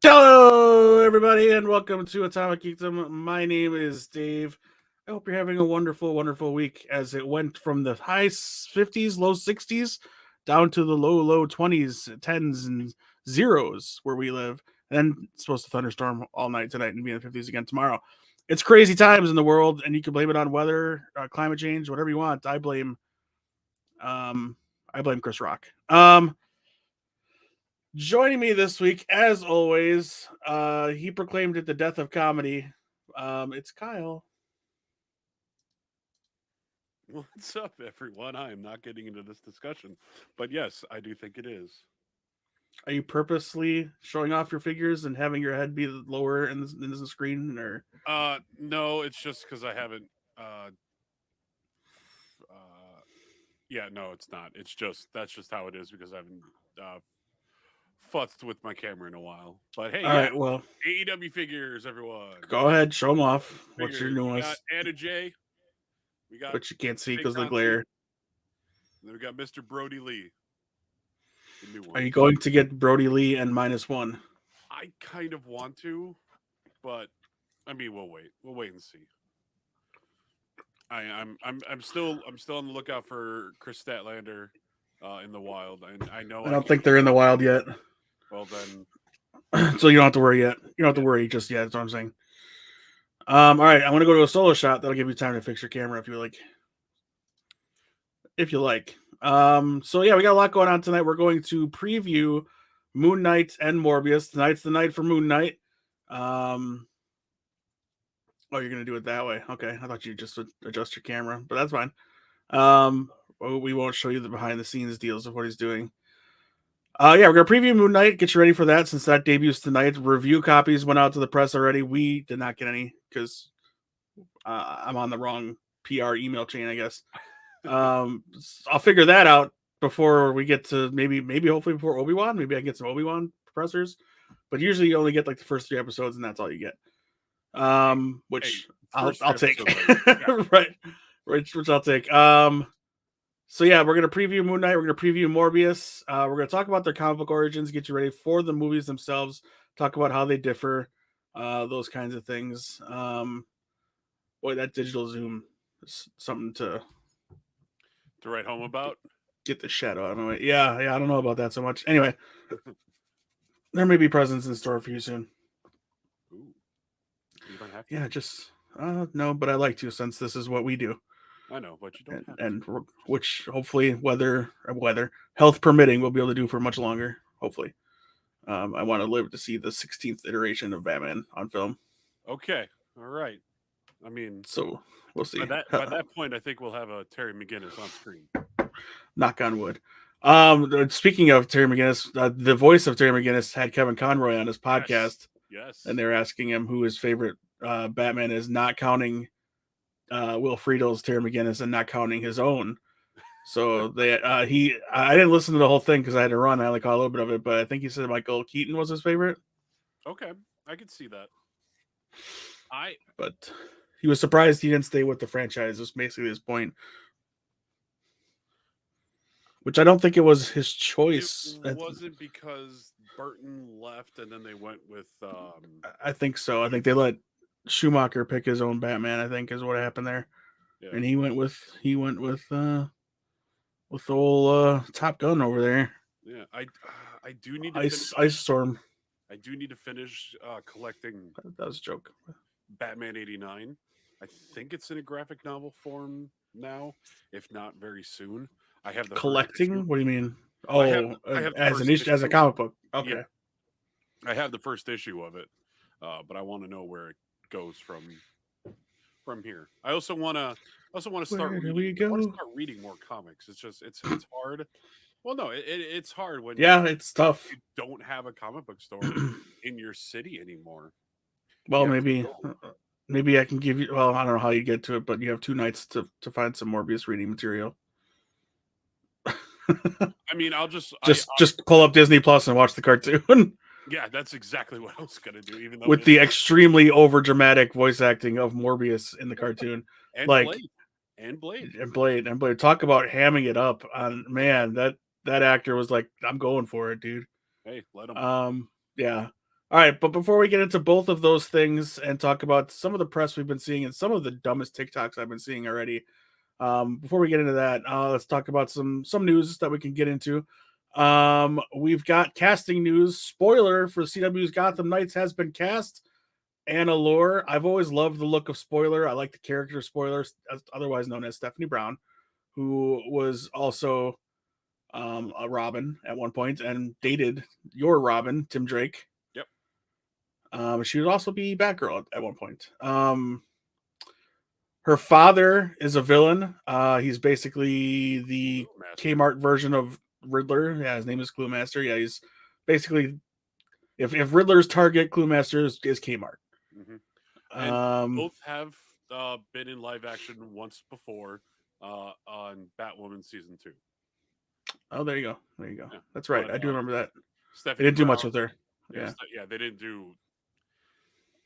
Hello, everybody, and welcome to Atomic Geekdom. My name is Dave. I hope you're having a wonderful, wonderful week as it went from the high 50s, low 60s, down to the low 20s, 10s, and zeros where we live. And then it's supposed to thunderstorm all night tonight and be in the 50s again tomorrow. It's crazy times in the world, and you can blame it on weather, climate change, whatever you want. Um, I blame Chris Rock. Joining me this week, as always, he proclaimed it the death of comedy. It's Kyle. What's up, everyone? I am not getting into this discussion, but yes, I do think it is. Are you purposely showing off your figures and having your head be lower in the screen, or No, it's just because I haven't. Uh, uh, yeah, no, it's not. It's just that's just how it is because I haven't futzed with my camera in a while. But hey, all yeah, right? Well, AEW figures, everyone. go ahead, show them off. What's your Figures. We got newest? Anna J. We got Which you can't see Big because of the Conti. glare. And then we got Mr. Brody Lee, the new Are one. you going to get Brody Lee and -1? I kind of want to, but I mean, we'll wait. We'll wait and see. I'm still on the lookout for Chris Statlander in the wild, and I know I I don't can. think they're in the wild yet, Well, then, so you don't have to worry yet. You don't have to yeah. worry just yet. That's what I'm saying. All right, I'm gonna go to a solo shot. That'll give you time to fix your camera if you like. If you like. So yeah, we got a lot going on tonight. We're going to preview Moon Knight and Morbius. Tonight's the night for Moon Knight. Oh, you're gonna do it that way. Okay, I thought you just would adjust your camera, but that's fine. We won't show you the behind the scenes deals of what he's doing. Yeah, we're gonna preview Moon Knight. Get you ready for that since that debuts tonight. Review copies went out to the press already. We did not get any because I'm on the wrong PR email chain, I guess. I'll figure that out before we get to maybe hopefully before Obi-Wan. Maybe I can get some Obi-Wan pressers, but usually you only get like the first 3 episodes, and that's all you get. Hey, Which first I'll three take. episodes are yeah. Right, which I'll take. So yeah, we're gonna preview Moon Knight. We're gonna preview Morbius. We're gonna talk about their comic book origins, get you ready for the movies themselves. Talk about how they differ, those kinds of things. Boy, that digital zoom is something to To write home about. get the shadow out of my way. Yeah, I don't know about that so much. Anyway, there may be presents in store for you soon. Ooh, you don't have to. Yeah, just no, but I like to since this is what we do, I know, but you don't and, have to. and which hopefully weather health permitting we'll be able to do for much longer. Hopefully, I want to live to see the 16th iteration of Batman on film. Okay, all right. I mean, So we'll by see. that point, I think we'll have a Terry McGinnis on screen. Knock on wood. Speaking of Terry McGinnis, the voice of Terry McGinnis had Kevin Conroy on his Yes, podcast, and yes. they're asking him who his favorite Batman is, not counting Will Friedel's Terry McGinnis and not counting his own. So I didn't listen to the whole thing because I had to run. I only caught a little bit of it, but I think he said Michael Keaton was his favorite. Okay, I could see that. I But he was surprised he didn't stay with the franchise. Was basically his point, which I don't think it was his It choice. wasn't because Burton left and then they went with I think so. I think they let Schumacher pick his own Batman. I think is what happened there, yeah. and he went with the old Top Gun over there, Yeah. I do need to Ice finish Storm. collecting That was a joke. Batman 89. I think it's in a graphic novel form now, if not very soon. I have the first issue. Collecting? What do you mean? I have Oh, I have the as an first issue, as a issue. comic book. Yeah, Okay. I have the first issue of it. But I want to know where it goes from here. I also want to start Where do reading. we I want to go? start reading more comics. It's just it's hard. Well, no, it's hard when Yeah, it's tough. you don't have a comic book store in your city anymore. You Well, have to maybe go. maybe I can give you. Well, I don't know how you get to it, but you have 2 nights to find some Morbius reading material. I mean, I'll just just pull up Disney Plus and watch the cartoon yeah, that's exactly what I was gonna do. Even though with it the extremely over dramatic voice acting of Morbius in the cartoon. and Like Blade and Blade. and Blade, talk about hamming it up. On man, that actor was like, I'm going for it, dude. Hey, let him. Um, yeah. All right, but before we get into both of those things and talk about some of the press we've been seeing and some of the dumbest TikToks I've been seeing already, before we get into that, let's talk about some news that we can get into. We've got casting news. Spoiler for CW's Gotham Knights has been cast. Anna Lore. I've always loved the look of Spoiler. I like the character Spoiler, otherwise known as Stephanie Brown, who was also a Robin at one point and dated your Robin, Tim Drake. Yep. She would also be Batgirl at one point. Her father is a villain. He's basically the Kmart version of Riddler. Yeah, his name is Cluemaster. Yeah, he's basically if Riddler's target, Cluemaster is Kmart. Mm-hmm. And both have been in live action once before on Batwoman season 2. Oh, there you go. There you go. Yeah. That's right. But, I do remember that. Stephanie they didn't Brown, do much with her. Yeah, yeah, they didn't do.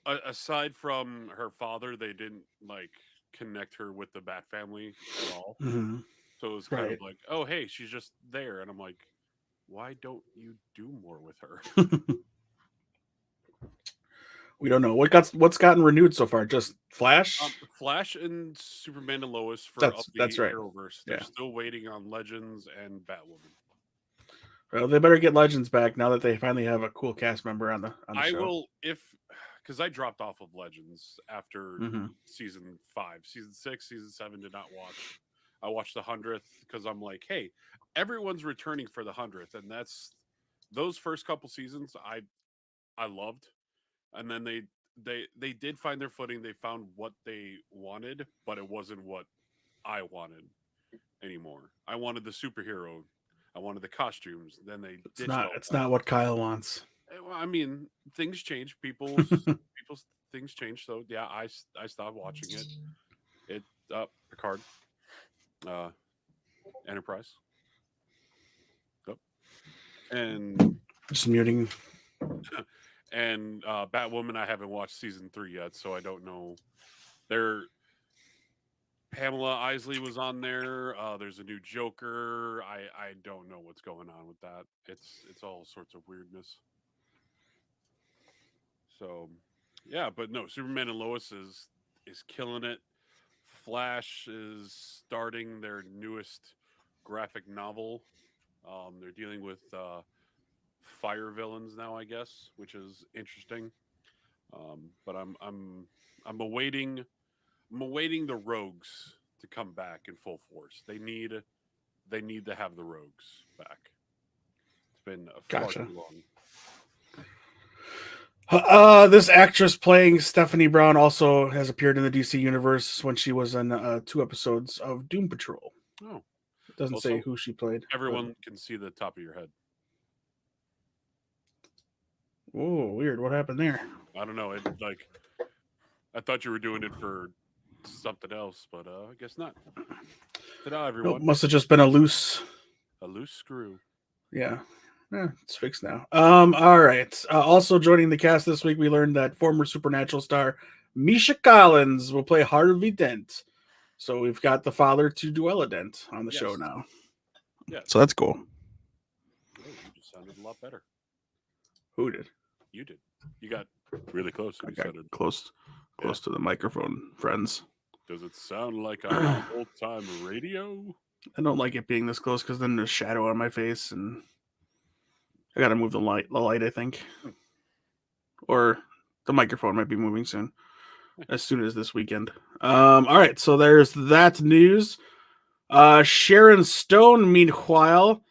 Aside from her father, they didn't like connect her with the Bat family at all. Mm-hmm. So it was kind of like, oh, hey, she's just there, and I'm like, why don't you do more with her? We don't know what's gotten renewed so far. Just Flash, Flash, and Superman and Lois for that's right. Arrowverse. They're still waiting on Legends and Batwoman. Well, they better get Legends back now that they finally have a cool cast member on the show. I will because I dropped off of Legends after season 5, season 6, season 7 did not watch. I watched the 100th because I'm like, hey, everyone's returning for the 100th, and that's those first couple seasons I loved. And then they did find their footing. They found what they wanted, but it wasn't what I wanted anymore. I wanted the superhero. I wanted the costumes. Then they it's not what Kyle wants. Well, I mean, things change. People's things change. So yeah, I stopped watching it. Picard, Enterprise. Yep. And just muting. And Batwoman, I haven't watched season 3 yet, so I don't know. Pamela Isley was on there. There's a new Joker. I don't know what's going on with that. It's all sorts of weirdness. So, yeah, but no, Superman and Lois is killing it. Flash is starting their newest graphic novel. They're dealing with fire villains now, I guess, which is interesting. But I'm awaiting the Rogues to come back in full force. They need to have the Rogues back. It's been far too long. This actress playing Stephanie Brown also has appeared in the DC universe when she was in 2 episodes of Doom Patrol. Oh, it doesn't say who she played. Everyone can see the top of your head. Oh, weird. What happened there? I don't know. I thought you were doing it for something else, but I guess not. Ta-da, everyone. Nope, must have just been a loose screw. Yeah. It's fixed now. All right. Also joining the cast this week, we learned that former Supernatural star Misha Collins will play Harvey Dent. So we've got the father to Duella Dent on the show now. Yeah. So that's cool. Oh, you just sounded a lot better. Who did? You did. You got really close. I got close to the microphone, friends. Does it sound like I'm on old-time radio? I don't like it being this close because then there's shadow on my face and I gotta move the light, I think. Or the microphone might be moving soon. As soon as this weekend. All right, so there's that news. Sharon Stone, meanwhile,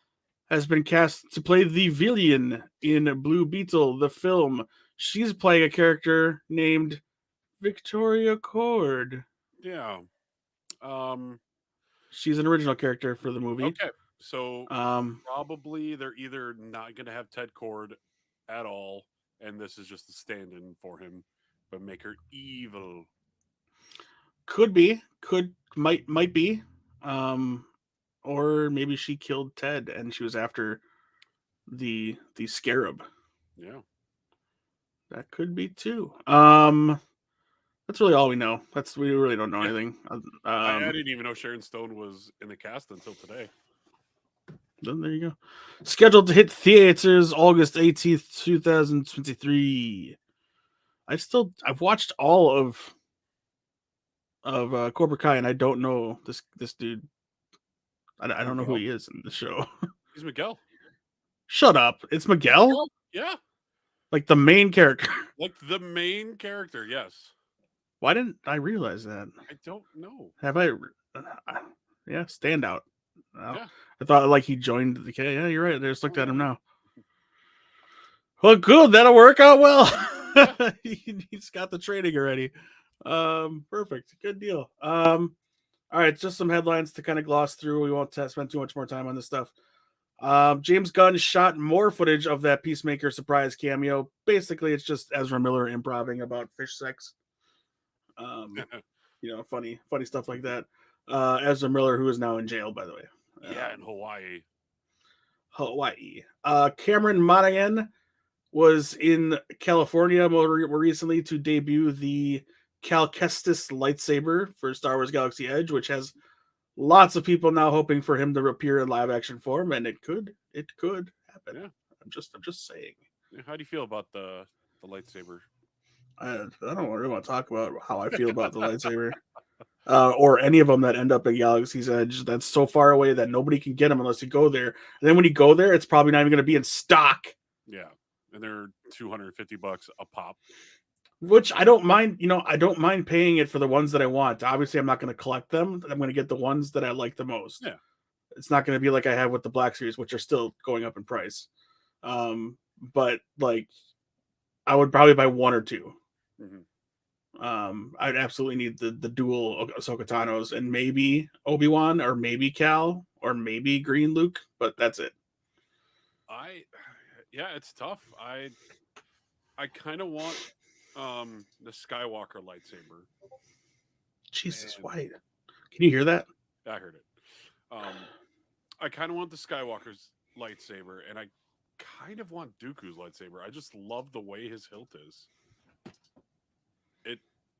has been cast to play the villain in Blue Beetle, the film. She's playing a character named Victoria Cord. Yeah. She's an original character for the movie. Okay. So probably they're either not going to have Ted Cord at all, and this is just a stand-in for him, but make her evil. Could be. Might be. Or maybe she killed Ted and she was after the Scarab. Yeah. That could be too. That's really all we know. We really don't know anything. I didn't even know Sharon Stone was in the cast until today. Then there you go. Scheduled to hit theaters August 18th, 2023. I've watched all of Cobra Kai, and I don't know this dude. I don't know who Miguel. he is in the show. He's Miguel. Shut up! It's Miguel, Yeah, like the main character. like the main character. Yes. Why didn't I realize that? I don't know. Have I? Yeah, standout. Yeah. I thought like he joined the. Yeah, you're right. I just looked at him Oh, now. Well, good. That'll work out well. yeah. He's got the training already. Perfect. Good deal. All right, just some headlines to kind of gloss through. We won't spend too much more time on this stuff. James Gunn shot more footage of that Peacemaker surprise cameo. Basically, it's just Ezra Miller improving about fish sex. Funny stuff like that. Ezra Miller, who is now in jail, by the way. Yeah, in Hawaii. Hawaii. Cameron Monaghan was in California more recently to debut the Cal Kestis lightsaber for Star Wars Galaxy Edge, which has lots of people now hoping for him to appear in live action form, and it could happen. Yeah. I'm just saying. How do you feel about the lightsaber? I don't really want to talk about how I feel about the lightsaber. Or any of them that end up at Galaxy's Edge. That's so far away that nobody can get them unless you go there. And then when you go there, it's probably not even going to be in stock. Yeah, and they're $250 a pop. Which I don't mind. I don't mind paying it for the ones that I want. Obviously, I'm not going to collect them. I'm going to get the ones that I like the most. Yeah, it's not going to be like I have with the Black Series, which are still going up in price. But like, I would probably buy one or two. Mm-hmm. I'd absolutely need the dual Ahsoka Tano's and maybe Obi-Wan or maybe Cal or maybe Green Luke, but that's it. It's tough. I kind of want the Skywalker lightsaber. Jesus, why? Can you hear that? I heard it. I kind of want the Skywalker's lightsaber, and I kind of want Dooku's lightsaber. I just love the way his hilt is.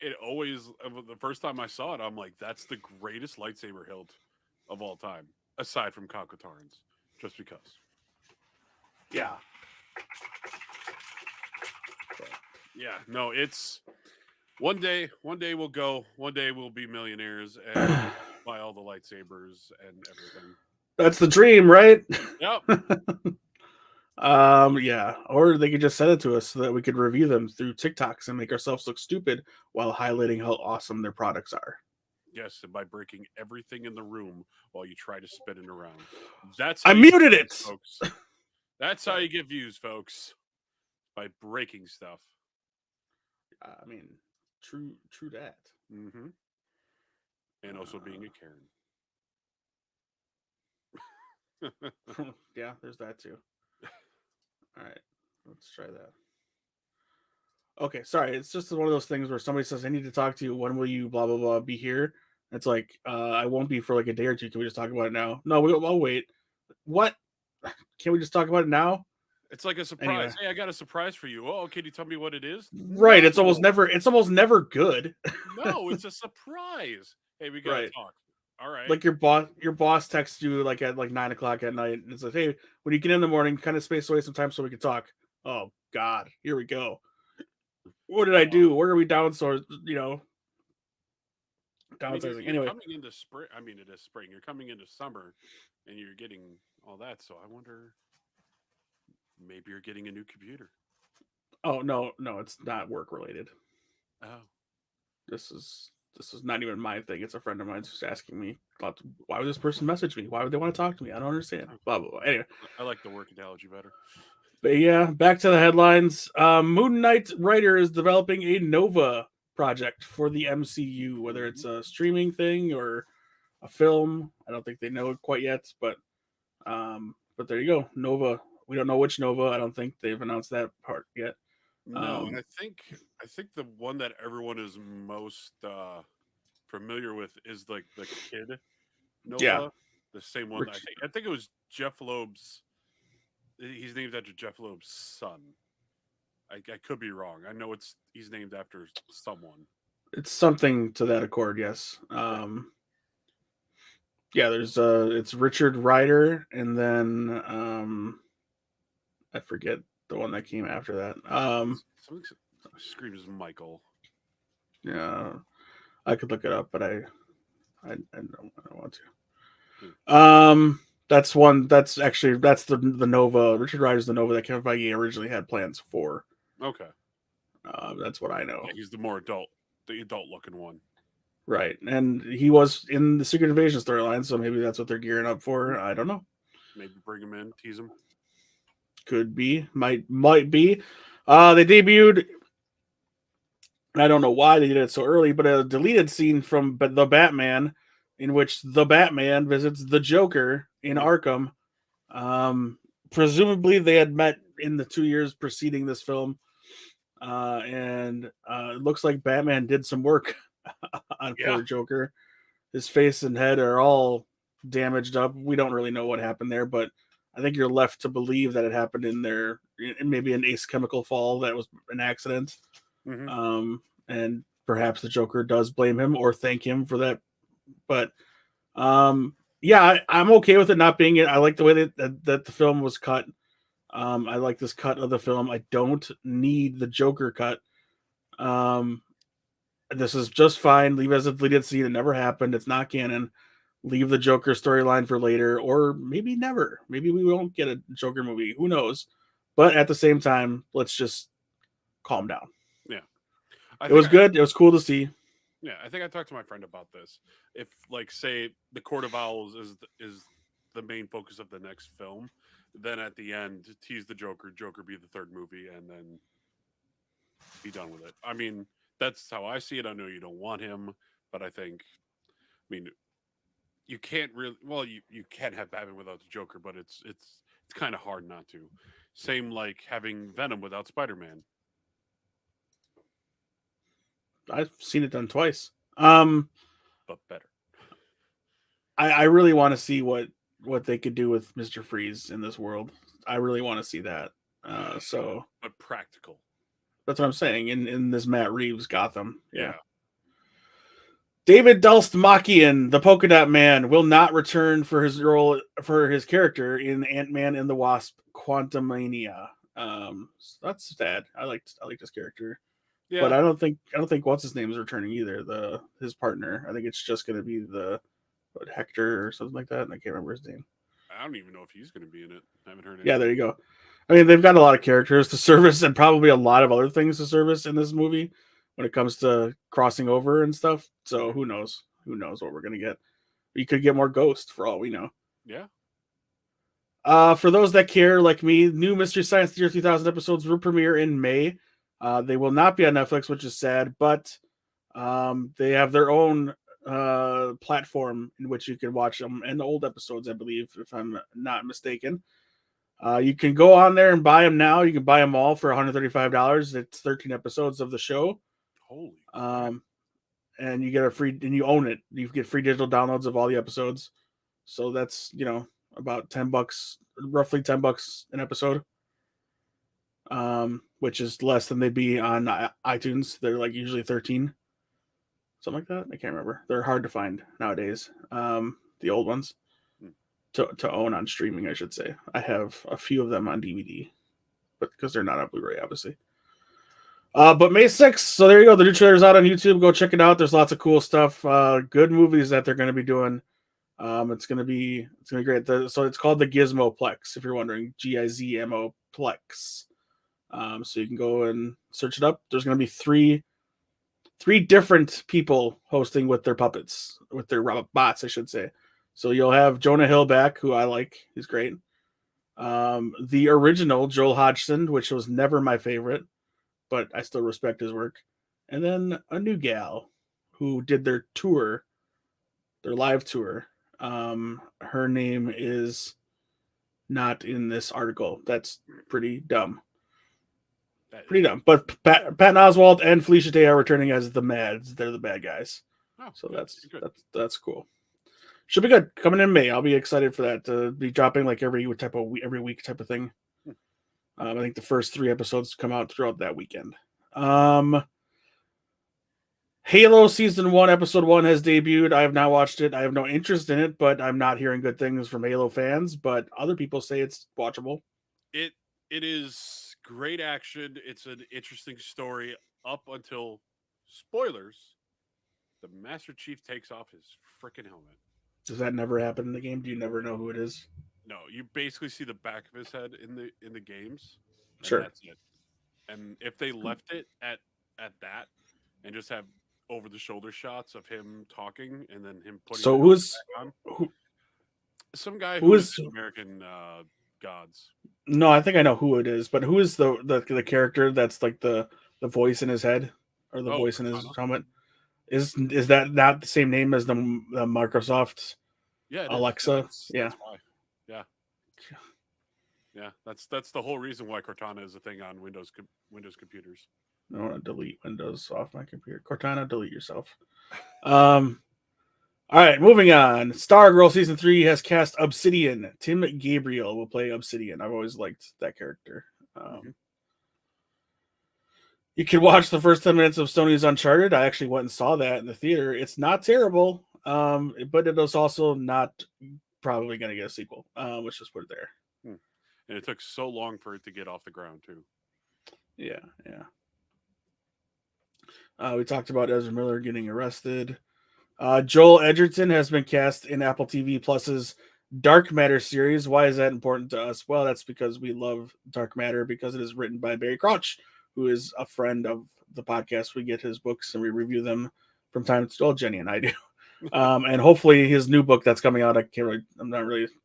It always, the first time I saw it, I'm like, that's the greatest lightsaber hilt of all time, aside from Kyle Katarn's, just because. Yeah. Yeah, no, it's one day we'll go, one day we'll be millionaires and buy all the lightsabers and everything. That's the dream, right? Yep. Yeah. Or they could just send it to us so that we could review them through TikToks and make ourselves look stupid while highlighting how awesome their products are. Yes, and by breaking everything in the room while you try to spin it around. I muted it, folks. That's how you get views, folks. By breaking stuff. I mean, true that. Mm-hmm. And also being a Karen. Yeah, there's that too. All right, let's try that. Okay, sorry. It's just one of those things where somebody says, "I need to talk to you. When will you blah blah blah be here?" It's like, I won't be for like a day or two. Can we just talk about it now? No, I'll wait. What? Can't we just talk about it now? It's like a surprise. Anyway. Hey, I got a surprise for you. Oh, can you tell me what it is? Right. No. It's almost never good. No, it's a surprise. Hey, we gotta talk. All right. Like your boss texts you like at like 9:00 at night and says, "Hey, when you get in the morning, kind of space away some time so we can talk." Oh God, here we go. What did I do? Where are we downsizing? Downsizing. Anyway, coming into spring. I mean, it is spring. You're coming into summer, and you're getting all that. So I wonder, maybe you're getting a new computer. Oh no, it's not work related. Oh, this is not even my thing. It's a friend of mine's who's asking me about why would this person message me? Why would they want to talk to me? I don't understand. Blah blah blah. Anyway, I like the work analogy better. But yeah, back to the headlines. Moon Knight Ryder is developing a Nova project for the MCU, whether it's a streaming thing or a film. I don't think they know it quite yet, but there you go. Nova. We don't know which Nova. I don't think they've announced that part yet. No, and I think the one that everyone is most familiar with is like the kid Nova. Yeah. The same one. I think it was Jeff Loeb's. He's named after Jeff Loeb's son. I could be wrong. I know he's named after someone. It's something to that accord, yes. Yeah, there's it's Richard Ryder, and then I forget the one that came after that. Something screams Michael. Yeah, I could look it up, but I don't want Hmm. to. That's one. That's actually that's the Nova. Richard Ryder's the Nova that Kevin Feige originally had plans for. Okay. That's what I know. Yeah, he's the adult looking one. Right, and he was in the Secret Invasion storyline, so maybe that's what they're gearing up for. I don't know. Maybe bring him in, tease him. Could be, might be. They debuted. I don't know why they did it so early, but a deleted scene from the Batman, in which the Batman visits the Joker in Arkham. Presumably, they had met in the 2 years preceding this film, and it looks like Batman did some work on poor Joker. His face and head are all damaged up. We don't really know what happened there, but I think you're left to believe that it happened in maybe an Ace Chemical fall that was an accident. Mm-hmm. And perhaps the Joker does blame him or thank him for that. But yeah, I'm okay with it not being it. I like the way that the film was cut. I like this cut of the film. I don't need the Joker cut. This is just fine. Leave it as a deleted scene. It never happened. It's not canon. Leave the Joker storyline for later, or maybe never. Maybe we won't get a Joker movie. Who knows? But at the same time, let's just calm down. Yeah, it was good. It was cool to see. Yeah, I think I talked to my friend about this. If, like, say, the Court of Owls is the main focus of the next film, then at the end tease the Joker, Joker be the third movie, and then be done with it. I mean, that's how I see it. I know you don't want him, but I think, I mean, you can't really. Well, you can have Batman without the Joker, but it's kind of hard not to. Same like having Venom without Spider-Man. I've seen it done twice. But better. I really want to see what they could do with Mr. Freeze in this world. I really want to see that. So, but practical. That's what I'm saying. In this Matt Reeves Gotham. Yeah. David Dastmalchian, the Polka Dot Man, will not return for his role for his character in Ant-Man and the Wasp: Quantumania. So that's sad. I like this character. Yeah. But I don't think what's his name is returning either. His partner. I think it's just going to be Hector or something like that. And I can't remember his name. I don't even know if he's going to be in it. I haven't heard anything. Yeah, there you go. I mean, they've got a lot of characters to service and probably a lot of other things to service in this movie when it comes to crossing over and stuff. So who knows? Who knows what we're going to get? You could get more Ghost for all we know. Yeah. For those that care, like me, new Mystery Science Theater 3000 episodes will premiere in May. They will not be on Netflix, which is sad, but they have their own platform in which you can watch them, and the old episodes, I believe, if I'm not mistaken. You can go on there and buy them now. You can buy them all for $135. It's 13 episodes of the show. Holy. And you get and you own it. You get free digital downloads of all the episodes. So that's, about $10, roughly $10 an episode. Which is less than they'd be on iTunes. They're like usually 13. Something like that. I can't remember. They're hard to find nowadays. The old ones. To own on streaming, I should say. I have a few of them on DVD, but because they're not on Blu-ray, obviously. But May 6th, so there you go. The new trailer's out on YouTube. Go check it out. There's lots of cool stuff. Good movies that they're going to be doing. It's gonna be great. So it's called the Gizmo Plex, if you're wondering. Gizmo Plex. So you can go and search it up. There's going to be three different people hosting with their puppets, with their bots, I should say. So you'll have Jonah Hill back, who I like. He's great. The original Joel Hodgson, which was never my favorite, but I still respect his work. And then a new gal who did their live tour. Her name is not in this article. That's pretty dumb. Pretty dumb. But Patton Oswalt and Felicia Day are returning as the Mads. They're the bad guys. Oh, so good. That's cool. Should be good. Coming in May. I'll be excited for that to be dropping like every week type of thing. I think the first 3 episodes come out throughout that weekend. Halo Season 1, Episode 1 has debuted. I have not watched it. I have no interest in it, but I'm not hearing good things from Halo fans, but other people say it's watchable. It it is great action. It's an interesting story up until spoilers. The Master Chief takes off his freaking helmet. Does that never happen in the game? Do you never know who it is? No, you basically see the back of his head in the games, and Sure. that's it. And if they left it at that, and just have over the shoulder shots of him talking and then him putting the So helmet back on, who some guy who who is is in American Gods. no, I think I know who it is, but who is the character that's like the voice in his head or the Oh, voice in his Cortana. helmet? Is that not the same name as the Microsoft Yeah, it is. Yeah, Alexa? Yeah. that's why. Yeah, yeah. That's the whole reason why Cortana is a thing on Windows computers. I want to delete Windows off my computer. Cortana, delete yourself. Um. All right, moving on. Stargirl season 3 has cast Obsidian. Tim Gabriel will play Obsidian. I've always liked that character. Hmm. You can watch the first 10 minutes of Sony's Uncharted. I actually went and saw that in the theater. It's not terrible, but it is also not probably going to get a sequel. Let's just put it there. And it took so long for it to get off the ground too. Yeah, yeah. We talked about Ezra Miller getting arrested. Joel Edgerton has been cast in Apple TV Plus's Dark Matter series. Why is that important to us? Well, that's because we love Dark Matter because it is written by Barry Crouch, who is a friend of the podcast. We get his books and we review them from time to time. Well, Jenny and I do. And hopefully his new book that's coming out, I don't think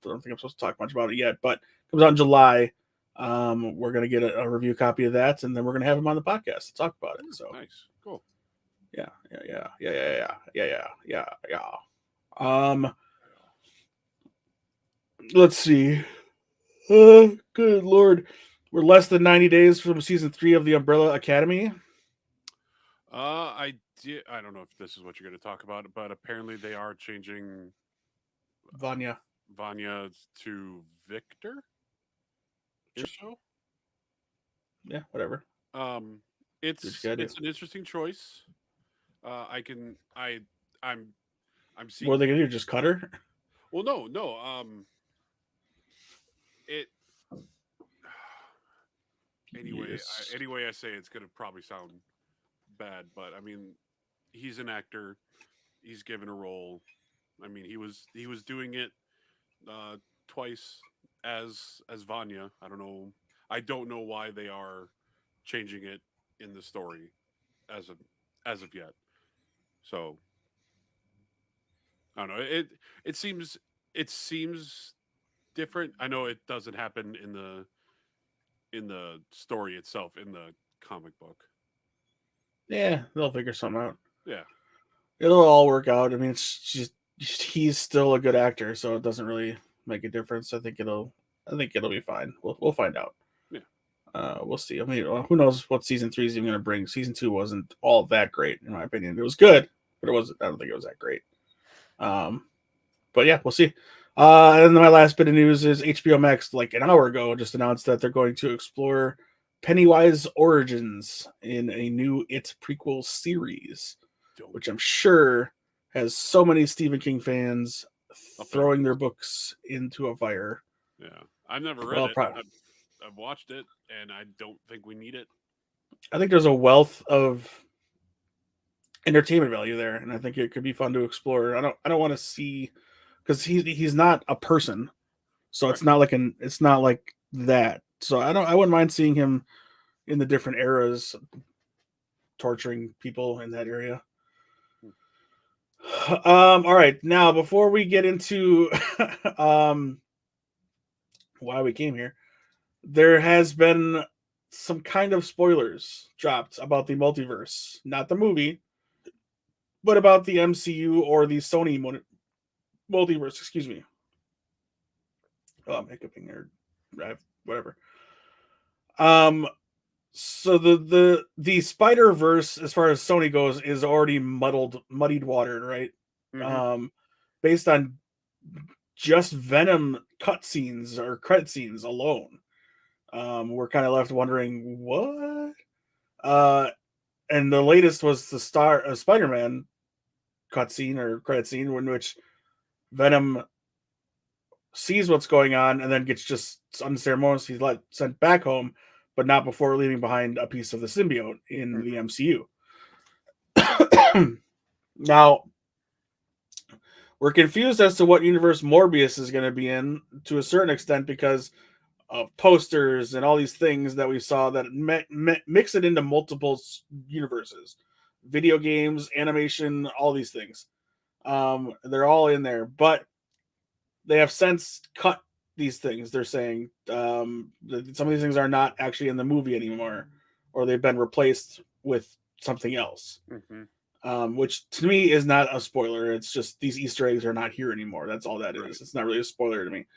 I'm supposed to talk much about it yet, but it comes out in July. We're going to get a review copy of that, and then we're going to have him on the podcast to talk about it. So Nice, cool. Yeah. Let's see. Good Lord. We're less than 90 days from season 3 of the Umbrella Academy. I don't know if this is what you're going to talk about, but apparently they are changing Vanya to Victor in the show. Yeah, whatever. It's an interesting choice. I'm seeing. What are they gonna do? Just cut her? Well, no. It anyway. Yes. Anyway, I say it's gonna probably sound bad, but I mean, he's an actor. He's given a role. I mean, he was doing it twice as Vanya. I don't know. I don't know why they are changing it in the story as of yet. So I don't know. It seems different. I know it doesn't happen in the story itself in the comic book. Yeah, they'll figure something out. Yeah. It'll all work out. I mean, it's just he's still a good actor, so it doesn't really make a difference. I think it'll be fine. We'll find out. Yeah. We'll see. I mean, who knows what season 3 is even going to bring? Season 2 wasn't all that great, in my opinion. It was good, but it wasn't. I don't think it was that great. But yeah, we'll see. And then my last bit of news is HBO Max, like an hour ago, just announced that they're going to explore Pennywise origins in a new It prequel series, which I'm sure has so many Stephen King fans throwing their books into a fire. Yeah, I've never read it. I've watched it, and I don't think we need it. I think there's a wealth of entertainment value there, and I think it could be fun to explore. I don't want to see because he's not a person, so it's not like that. So I wouldn't mind seeing him in the different eras torturing people in that area. All right, now before we get into why we came here, there has been some kind of spoilers dropped about the multiverse, not the movie, but about the MCU or the Sony multiverse. Excuse me. Oh, I'm hiccuping or whatever. So the Spider Verse, as far as Sony goes, is already muddied water, right? Mm-hmm. Based on just Venom cutscenes or credit scenes alone. We're kind of left wondering what. and the latest was the Spider-Man cutscene or credit scene in which Venom sees what's going on and then gets just unceremoniously sent back home, but not before leaving behind a piece of the symbiote in the Mhm. MCU. Now, we're confused as to what universe Morbius is going to be in to a certain extent because of posters and all these things that we saw that mix it into multiple universes, video games, animation, all these things. They're all in there, but they have since cut these things. They're saying some of these things are not actually in the movie anymore, or they've been replaced with something else. Mhm. Which to me is not a spoiler. It's just these Easter eggs are not here anymore. That's all that Right. is. It's not really a spoiler to me.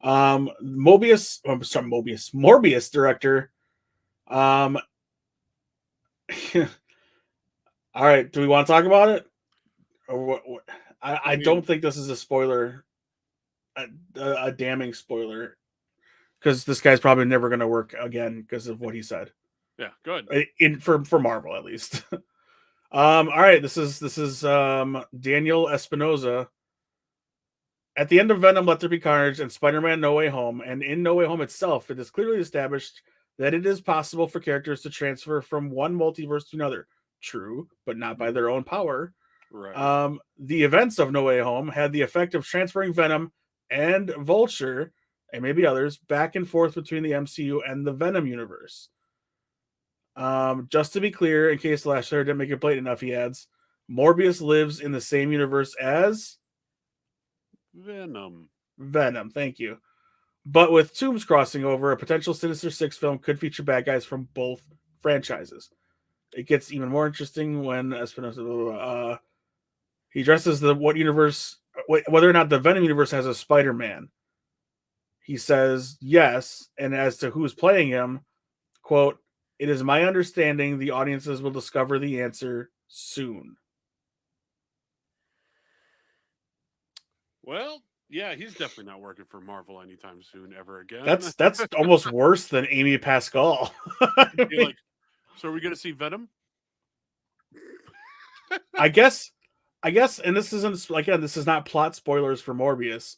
Morbius director. Um, all right, do we want to talk about it? Or what? I I don't mean, think this is a spoiler, a damning spoiler, because this guy's probably never going to work again because of what he said. yeah, good. In for Marvel at least. All right, this is Daniel Espinoza. At the end of Venom, Let There Be Carnage, and Spider-Man: No Way Home, and in No Way Home itself, it is clearly established that it is possible for characters to transfer from one multiverse to another. True, but not by Mhm. their own power. Right. The events of No Way Home had the effect of transferring Venom and Vulture, and maybe others, back and forth between the MCU and the Venom universe. Just to be clear, in case the last letter didn't make it blatant enough, he adds, Morbius lives in the same universe as Venom. Venom. Thank you. But with Tombs crossing over, a potential Sinister Six film could feature bad guys from both franchises. It gets even more interesting when Espinosa he addresses the what universe, whether or not the Venom universe has a Spider-Man. He says yes, and as to who's playing him, quote, "It is my understanding the audiences will discover the answer soon." Well, yeah, he's definitely not working for Marvel anytime soon, ever again. That's almost worse than Amy Pascal. I Be mean, like, so are we gonna see Venom? I guess, and this isn't again. This is not plot spoilers for Morbius.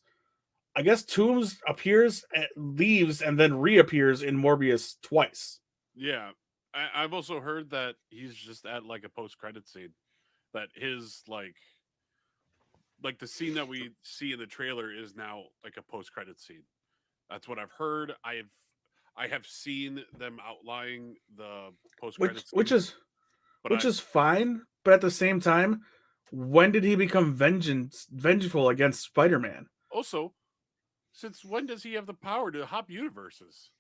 I guess Toombs appears, leaves, and then reappears in Morbius twice. Yeah, I've also heard that he's just at like a post-credit scene. That his like the scene that we see in the trailer is now like a post-credit scene. That's what I've heard. I have seen them outlining the which post-credit which scenes, is but which I is fine, but at the same time, when did he become vengeful against Spider-Man? also, since when does he have the power to hop universes?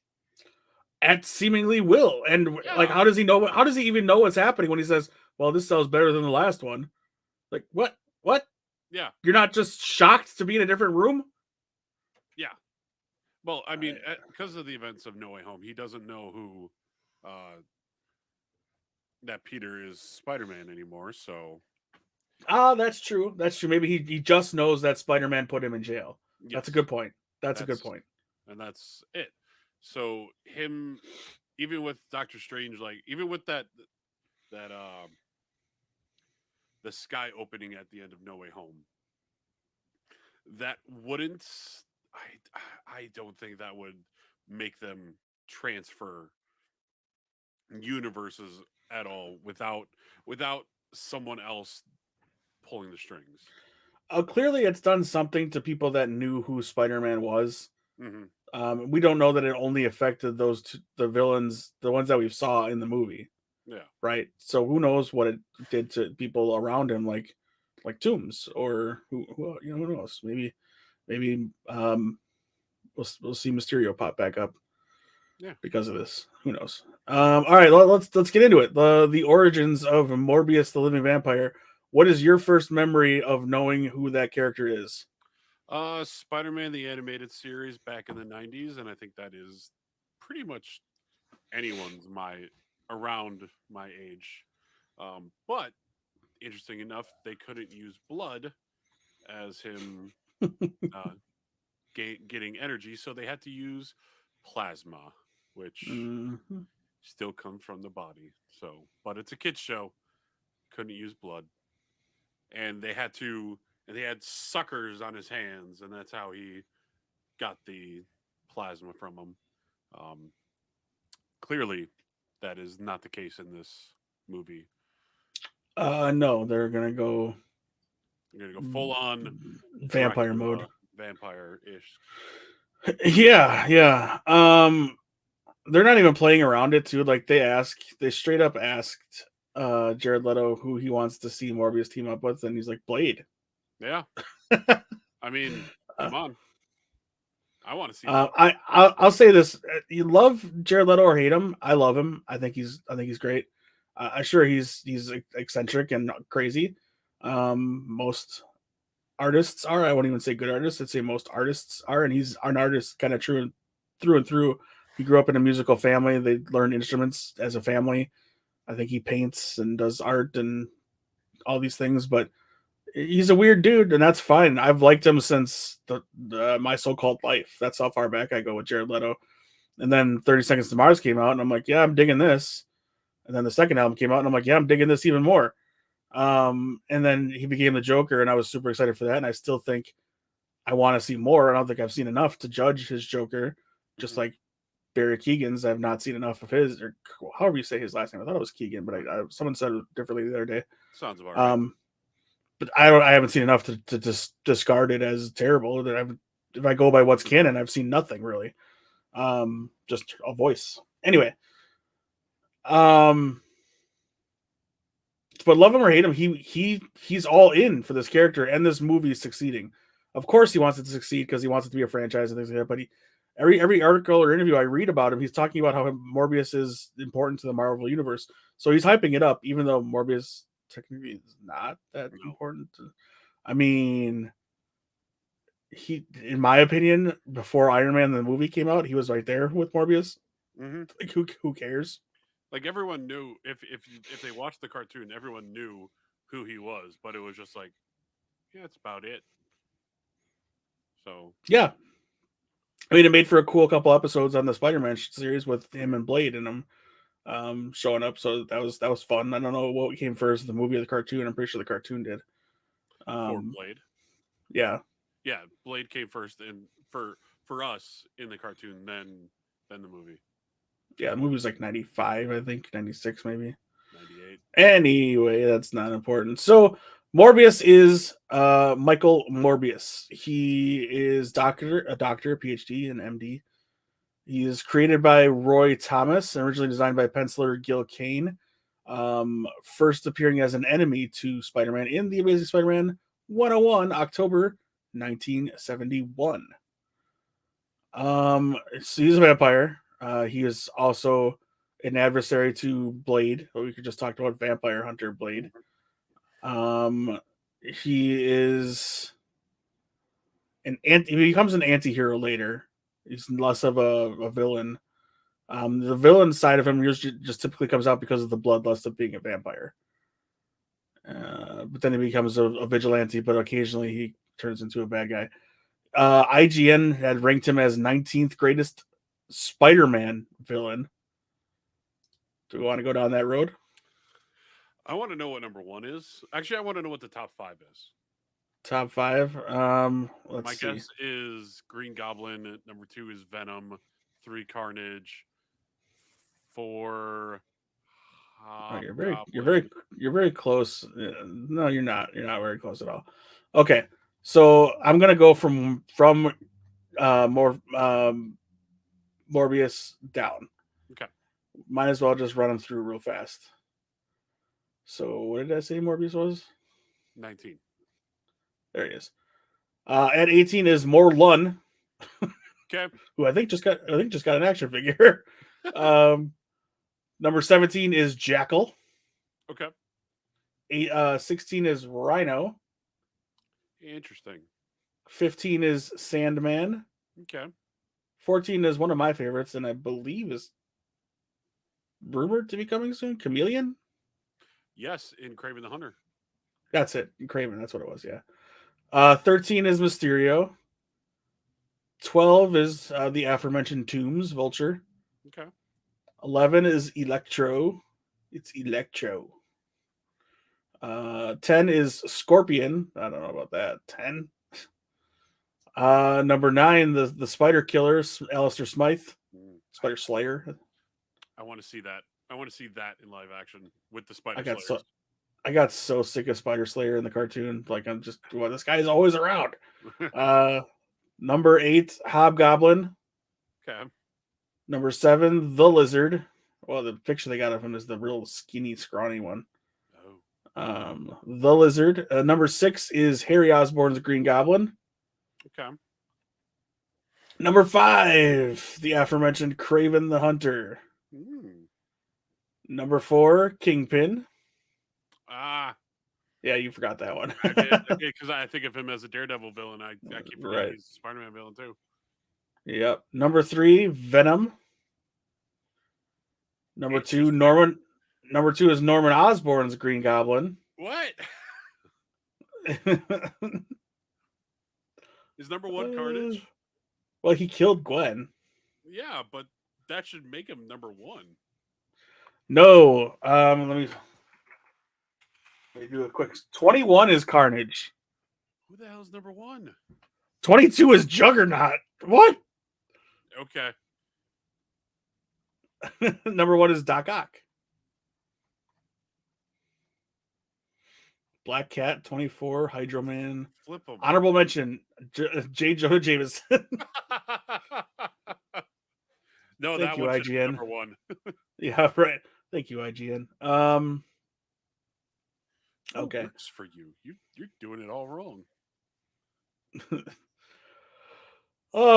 At seemingly will, and like, Yeah, how does he know? How does he even know what's happening when he says, "Well, this sells better than the last one"? Like, what? What? yeah, You're not just shocked to be in a different room? yeah. Well, I mean, I, because of the events of No Way Home, he doesn't know who that Peter is Spider-Man anymore. So that's true. That's true. Maybe he just knows that Spider-Man put him in jail. That's a yes, good point. That's a good that's point. that's it. So him, even with Doctor Strange, like even with that the sky opening at the end of No Way Home, that wouldn't. I don't think that would make them transfer universes at all without someone else pulling the strings. Clearly, it's done something to people that knew who Spider-Man was. Hmm. We don't know that it only affected the villains, the ones that we saw in the movie, Yeah. right? So who knows what it did to people around him, like Toombs, or who knows? Maybe we'll see Mysterio pop back up Yeah. because of this. Who knows? All right, let's get into it. The origins of Morbius, the living vampire. What is your first memory of knowing who that character is? Spider-Man the animated series back in the 90s, and I think that is pretty much anyone's my around my age. But interesting enough, they couldn't use blood as him uh, getting energy, so they had to use plasma, which Mhm. still comes from the body. So, but it's a kids show. Couldn't use blood, and they had suckers on his hands, and that's how he got the plasma from him. Um, Clearly, that is not the case in this movie. No, they're gonna go You're gonna go full on vampire mode. Dracula vampire ish. Yeah, yeah. They're not even playing around it too. Like they straight up asked Jared Leto who he wants to see Morbius team up with, and he's like Blade. Yeah, I mean, come on, I want to see that. I'll say this: you love Jared Leto or hate him. I love him. I think he's great. I'm sure he's eccentric and crazy. Most artists are. I won't even say good artists. I'd say most artists are, and he's an artist kind of true and through and through. He grew up in a musical family. They learned instruments as a family. I think he paints and does art and all these things, but he's a weird dude, and that's fine. I've liked him since the My So-Called Life. That's how far back I go with Jared Leto. And then 30 Seconds to Mars came out, and I'm like, yeah, I'm digging this. And then the second album came out, and I'm like, yeah, I'm digging this even more. And then he became the Joker, and I was super excited for that. And I still think I want to see more. I don't think I've seen enough to judge his Joker, just like Barry Keegan's. I've not seen enough of his, or however you say his last name. I thought it was Keegan, but someone said it differently the other day. Sounds about right. But I haven't seen enough to just discard it as terrible. That if I go by what's canon, I've seen nothing really. Just a voice. Anyway, but love him or hate him, he's all in for this character, and this movie is succeeding. Of course, he wants it to succeed because he wants it to be a franchise and things like that. But every article or interview I read about him, he's talking about how Morbius is important to the Marvel universe. So he's hyping it up, even though Morbius technically is not that important. I mean, in my opinion, before Iron Man the movie came out, he was right there with Morbius. Like who cares? Like everyone knew if they watched the cartoon, everyone knew who he was, but it was just like, yeah, that's about it. So yeah, I mean, it made for a cool couple episodes on the Spider-Man series with him and Blade and him showing up. So that was fun. I don't know what came first, the movie or the cartoon. I'm pretty sure the cartoon did. For Blade, yeah, Blade came first, and for us in the cartoon, then the movie. Yeah, the movie was like 95, I think, 96 maybe. 98. Anyway, that's not important. So Morbius is Michael Morbius. He is a doctor, PhD, and MD. He is created by Roy Thomas, originally designed by penciler Gil Kane. First appearing as an enemy to Spider-Man in The Amazing Spider-Man 101, October 1971. So he's a vampire. He is also an adversary to Blade. We could just talk about Vampire Hunter Blade. He is he becomes an anti-hero later. He's less of a villain. The villain side of him just typically comes out because of the bloodlust of being a vampire. But then he becomes a vigilante, but occasionally he turns into a bad guy. IGN had ranked him as 19th greatest Spider-Man villain. Do we want to go down that road? I want to know what number 1 is. Actually, I want to know what the top 5 is. Top 5. My guess is Green Goblin. Number 2 is Venom. 3 Carnage. 4. You're very close. No, you're not. You're not very close at all. Okay, so I'm gonna go from Morbius down. Okay. Might as well just run them through real fast. So what did I say Morbius was? 19. There he is. At 18 is Morlun. Okay. Who I think just got an action figure. Number 17 is Jackal. Okay. 16 is Rhino. Interesting. 15 is Sandman. Okay. 14 is one of my favorites, and I believe is rumored to be coming soon. Chameleon? Yes, in Kraven the Hunter. That's it. Kraven, that's what it was, yeah. 13 is Mysterio. 12 is the aforementioned Tombs, Vulture. Okay. 11 is Electro. It's Electro. 10 is Scorpion. I don't know about that. 10. Number 9, the Spider Killer, Alistair Smythe. Spider Slayer. I want to see that. I want to see that in live action with the Spider I got Slayers. I got so sick of Spider Slayer in the cartoon. Like, I'm just, well, this guy is always around. Number 8, Hobgoblin. Okay. Number 7, the Lizard. Well, the picture they got of him is the real skinny, scrawny one. The Lizard. Number 6 is Harry Osborn's Green Goblin. Okay. Number 5, the aforementioned Kraven the Hunter. Number 4, Kingpin. Yeah, you forgot that one. I did, because I think of him as a Daredevil villain. I keep forgetting he's a Spider-Man villain too. Yep. Number 3, Venom. Number 2, Norman. Number 2 is Norman Osborn's Green Goblin. What? Is number 1 Carnage? Well, he killed Gwen. Yeah, but that should make him number 1. No. Let me do a quick. 21 is Carnage. Who the hell is number 1? 22 is Juggernaut. What? Okay. Number 1 is Doc Ock. Black Cat, 24, Hydro Man. Flip him. Honorable mention, J. Jonah Jameson. No, Thank that you, one's IGN. number 1. Yeah, right. Thank you, IGN. Okay. Works for you. You're doing it all wrong.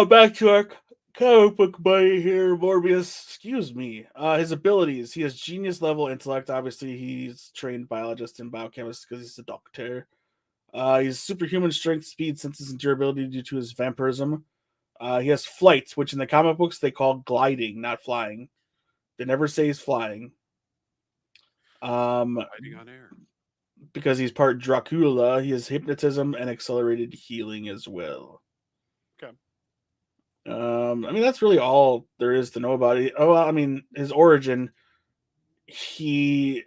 Back to our comic book buddy here, Morbius. Excuse me. His abilities. He has genius level intellect. Obviously, he's trained biologist and biochemist because he's a doctor. He's superhuman strength, speed, senses, and durability due to his vampirism. He has flight, which in the comic books they call gliding, not flying. They never say he's flying. Gliding on air. Because he's part Dracula, he has hypnotism and accelerated healing as well. Okay. I mean, that's really all there is to know about it. Oh, I mean, his origin. He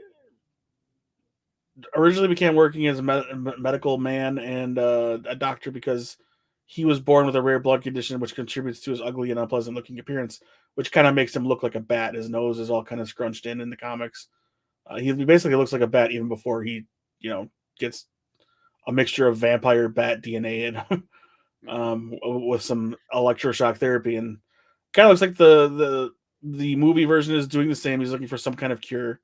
originally began working as a medical man and a doctor because he was born with a rare blood condition, which contributes to his ugly and unpleasant-looking appearance, which kind of makes him look like a bat. His nose is all kind of scrunched in the comics. He basically looks like a bat even before he, gets a mixture of vampire bat DNA in him. With some electroshock therapy, and kind of looks like the movie version is doing the same. He's looking for some kind of cure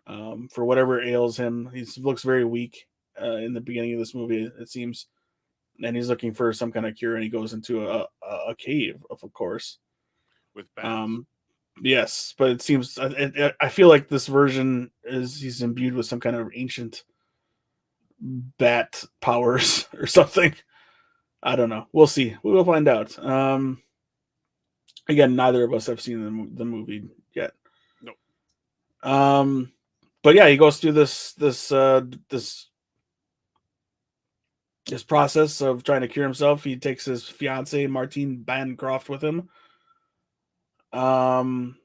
for whatever ails him. He looks very weak in the beginning of this movie, it seems, and he's looking for some kind of cure. And he goes into a cave, of course, with bats. Yes, but it seems I feel like this version he's imbued with some kind of ancient bat powers or something. I don't know. We'll see. We will find out. Again, neither of us have seen the movie yet. No. But yeah, he goes through this process of trying to cure himself. He takes his fiancee Martine Bancroft with him. And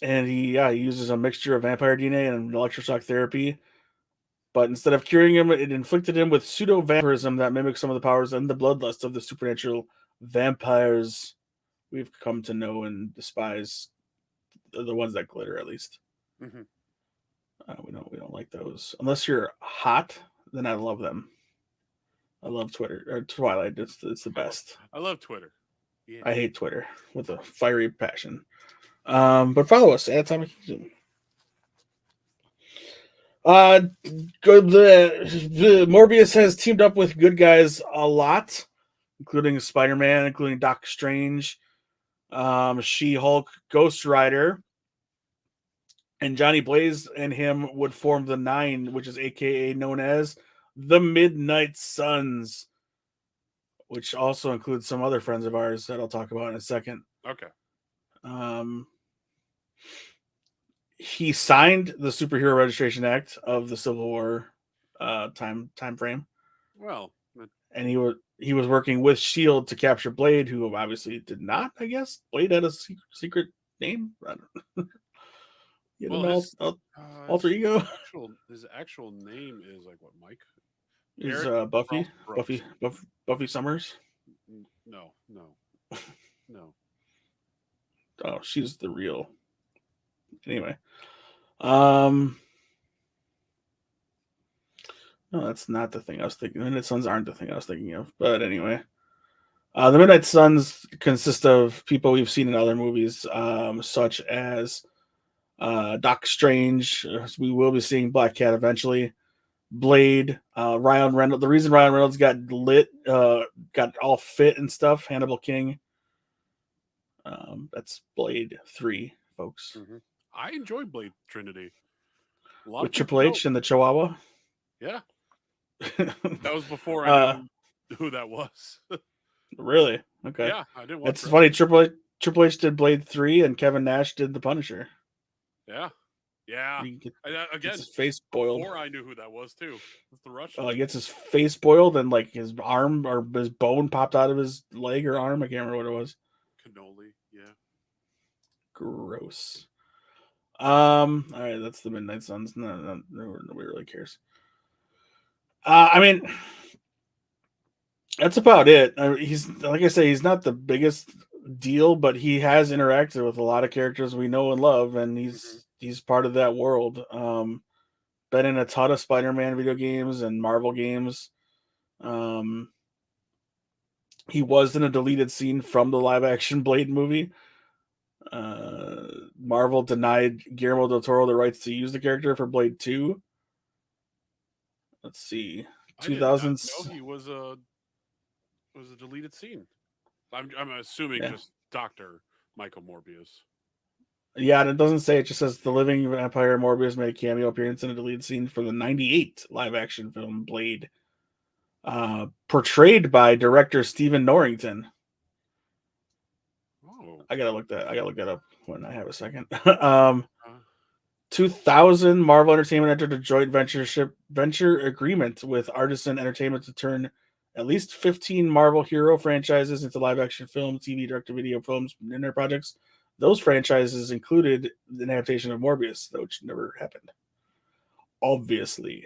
he uses a mixture of vampire DNA and electroshock therapy. But instead of curing him, it inflicted him with pseudo-vampirism that mimics some of the powers and the bloodlust of the supernatural vampires we've come to know and despise. The ones that glitter, at least. Mm-hmm. We don't like those. Unless you're hot, then I love them. I love Twitter or Twilight. It's the best. I love Twitter. Yeah. I hate Twitter with a fiery passion. But follow us at Atomic Kingdom. Morbius has teamed up with good guys a lot, including Spider-Man, including Doctor Strange, She-Hulk, Ghost Rider, and Johnny Blaze and him would form the Nine, which is aka known as the Midnight Suns, which also includes some other friends of ours that I'll talk about in a second. Okay. He signed the Superhero Registration Act of the Civil War time frame. Well, and he was working with Shield to capture Blade, who obviously did not. I guess Blade had a secret name. I don't, you Well, know, alter ego his actual name is like what, Mike? is Eric Buffy, Brooks. Buffy Summers. No, no, no. Oh, she's the real. Anyway, um, no, that's not the thing I was thinking. The Midnight Suns aren't the thing I was thinking of. But anyway, the Midnight Suns consist of people we've seen in other movies, such as Doc Strange. We will be seeing Black Cat eventually. Blade, Ryan Reynolds. The reason Ryan Reynolds got all fit and stuff. Hannibal King. That's Blade 3, folks. Mm-hmm. I enjoy Blade Trinity. A lot With of people Triple H don't. and the Chihuahua. Yeah, that was before I knew who that was. Really? Okay. Yeah, I didn't watch. It's funny. Triple H did Blade 3, and Kevin Nash did the Punisher. Yeah, yeah. Again, gets his face boiled. Before I knew who that was too. It's the Russian. He gets his face boiled, and like his arm or his bone popped out of his leg or arm. I can't remember what it was. Cannoli. Yeah. Gross. All right, that's the Midnight Suns. No, nobody really cares. I mean, that's about it. He's, like I say, he's not the biggest deal, but he has interacted with a lot of characters we know and love, and he's part of that world. Been in a ton of Spider-Man video games and Marvel games. He was in a deleted scene from the live-action Blade movie. Marvel denied Guillermo del Toro the rights to use the character for Blade 2. Let's see. 2000s. No, he was a deleted scene. I'm assuming just Dr. Michael Morbius. Yeah, and it doesn't say. It just says the living vampire Morbius made a cameo appearance in a deleted scene for the '98 live-action film Blade, portrayed by director Stephen Norrington. Oh, I gotta look that up when I have a second. 2000, Marvel Entertainment entered a joint venture agreement with Artisan Entertainment to turn at least 15 Marvel hero franchises into live-action film, TV, direct-to-video films, and their projects. Those franchises included the adaptation of Morbius, which never happened. Obviously.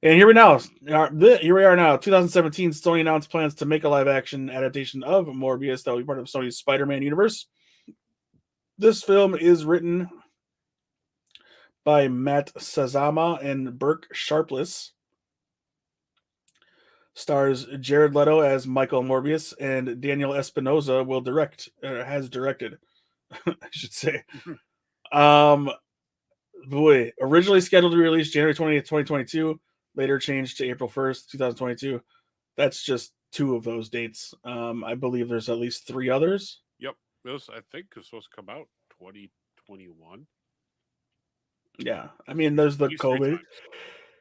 And here we are now. 2017, Sony announced plans to make a live-action adaptation of Morbius that will be part of Sony's Spider-Man universe. This film is written by Matt Sazama and Burke Sharpless. Stars Jared Leto as Michael Morbius, and Daniel Espinosa has directed, I should say. Originally scheduled to be released January 20th, 2022, later changed to April 1st, 2022. That's just 2 of those dates. I believe there's at least 3 others. Yep. This, I think, is supposed to come out 2021. Yeah. I mean, there's the COVID.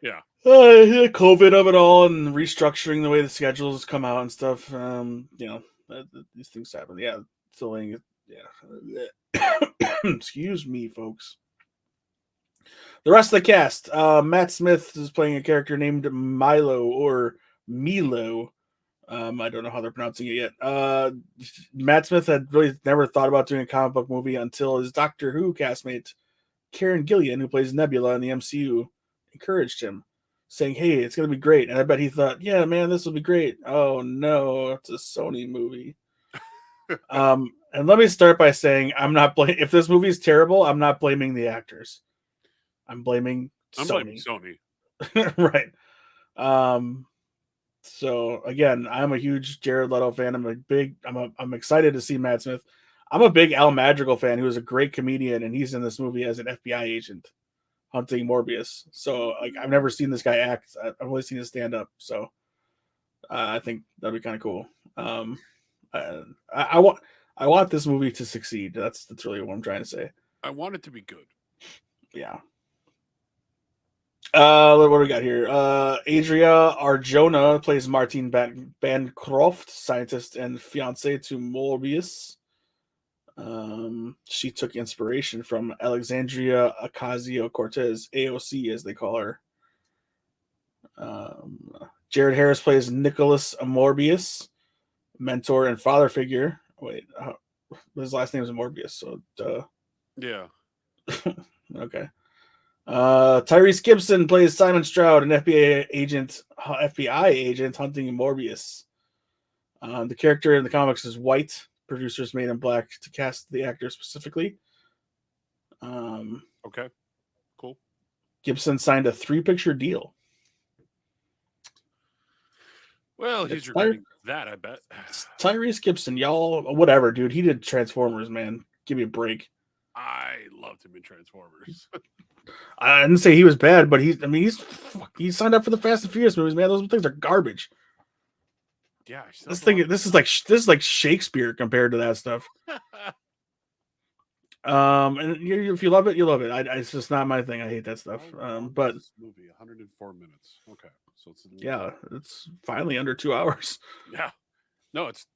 Yeah. COVID of it all and restructuring the way the schedules come out and stuff. These things happen. Yeah. Delaying it. Yeah. Excuse me, folks. The rest of the cast. Matt Smith is playing a character named Milo or Milo. I don't know how they're pronouncing it yet. Matt Smith had really never thought about doing a comic book movie until his Doctor Who castmate, Karen Gillian, who plays Nebula in the MCU, encouraged him, saying, "Hey, it's going to be great." And I bet he thought, "Yeah, man, this will be great." Oh, no, it's a Sony movie. And let me start by saying I'm not blaming. If this movie is terrible, I'm not blaming the actors. I'm blaming Sony. Right. So again, I'm a huge Jared Leto fan. I'm excited to see Matt Smith. I'm a big Al Madrigal fan, who is a great comedian, and he's in this movie as an FBI agent hunting Morbius. So like, I've never seen this guy act. I've only seen him stand up. So I think that'd be kind of cool. I want this movie to succeed. That's really what I'm trying to say. I want it to be good. Yeah. What do we got here? Adria Arjona plays Martine Bancroft, scientist and fiance to Morbius. She took inspiration from Alexandria Ocasio-Cortez, AOC as they call her. Jared Harris plays Nicholas Morbius, mentor and father figure. Wait, his last name is Morbius, so Yeah. okay. Tyrese Gibson plays Simon Stroud, an FBI agent hunting Morbius. The character in the comics is white. Producers made him black to cast the actor specifically. Okay. Cool. Gibson signed a 3-picture deal. Well, he's regretting that, I bet. Tyrese Gibson, y'all, whatever, dude. He did Transformers, man. Give me a break. I loved him in Transformers. I didn't say he was bad, but he signed up for the Fast and Furious movies, man. Those things are garbage. Yeah, this is like Shakespeare compared to that stuff. And if you love it, you love it. It's just not my thing. I hate that stuff. But this movie, 104 minutes. Okay, so it's finally under 2 hours. Yeah, no, it's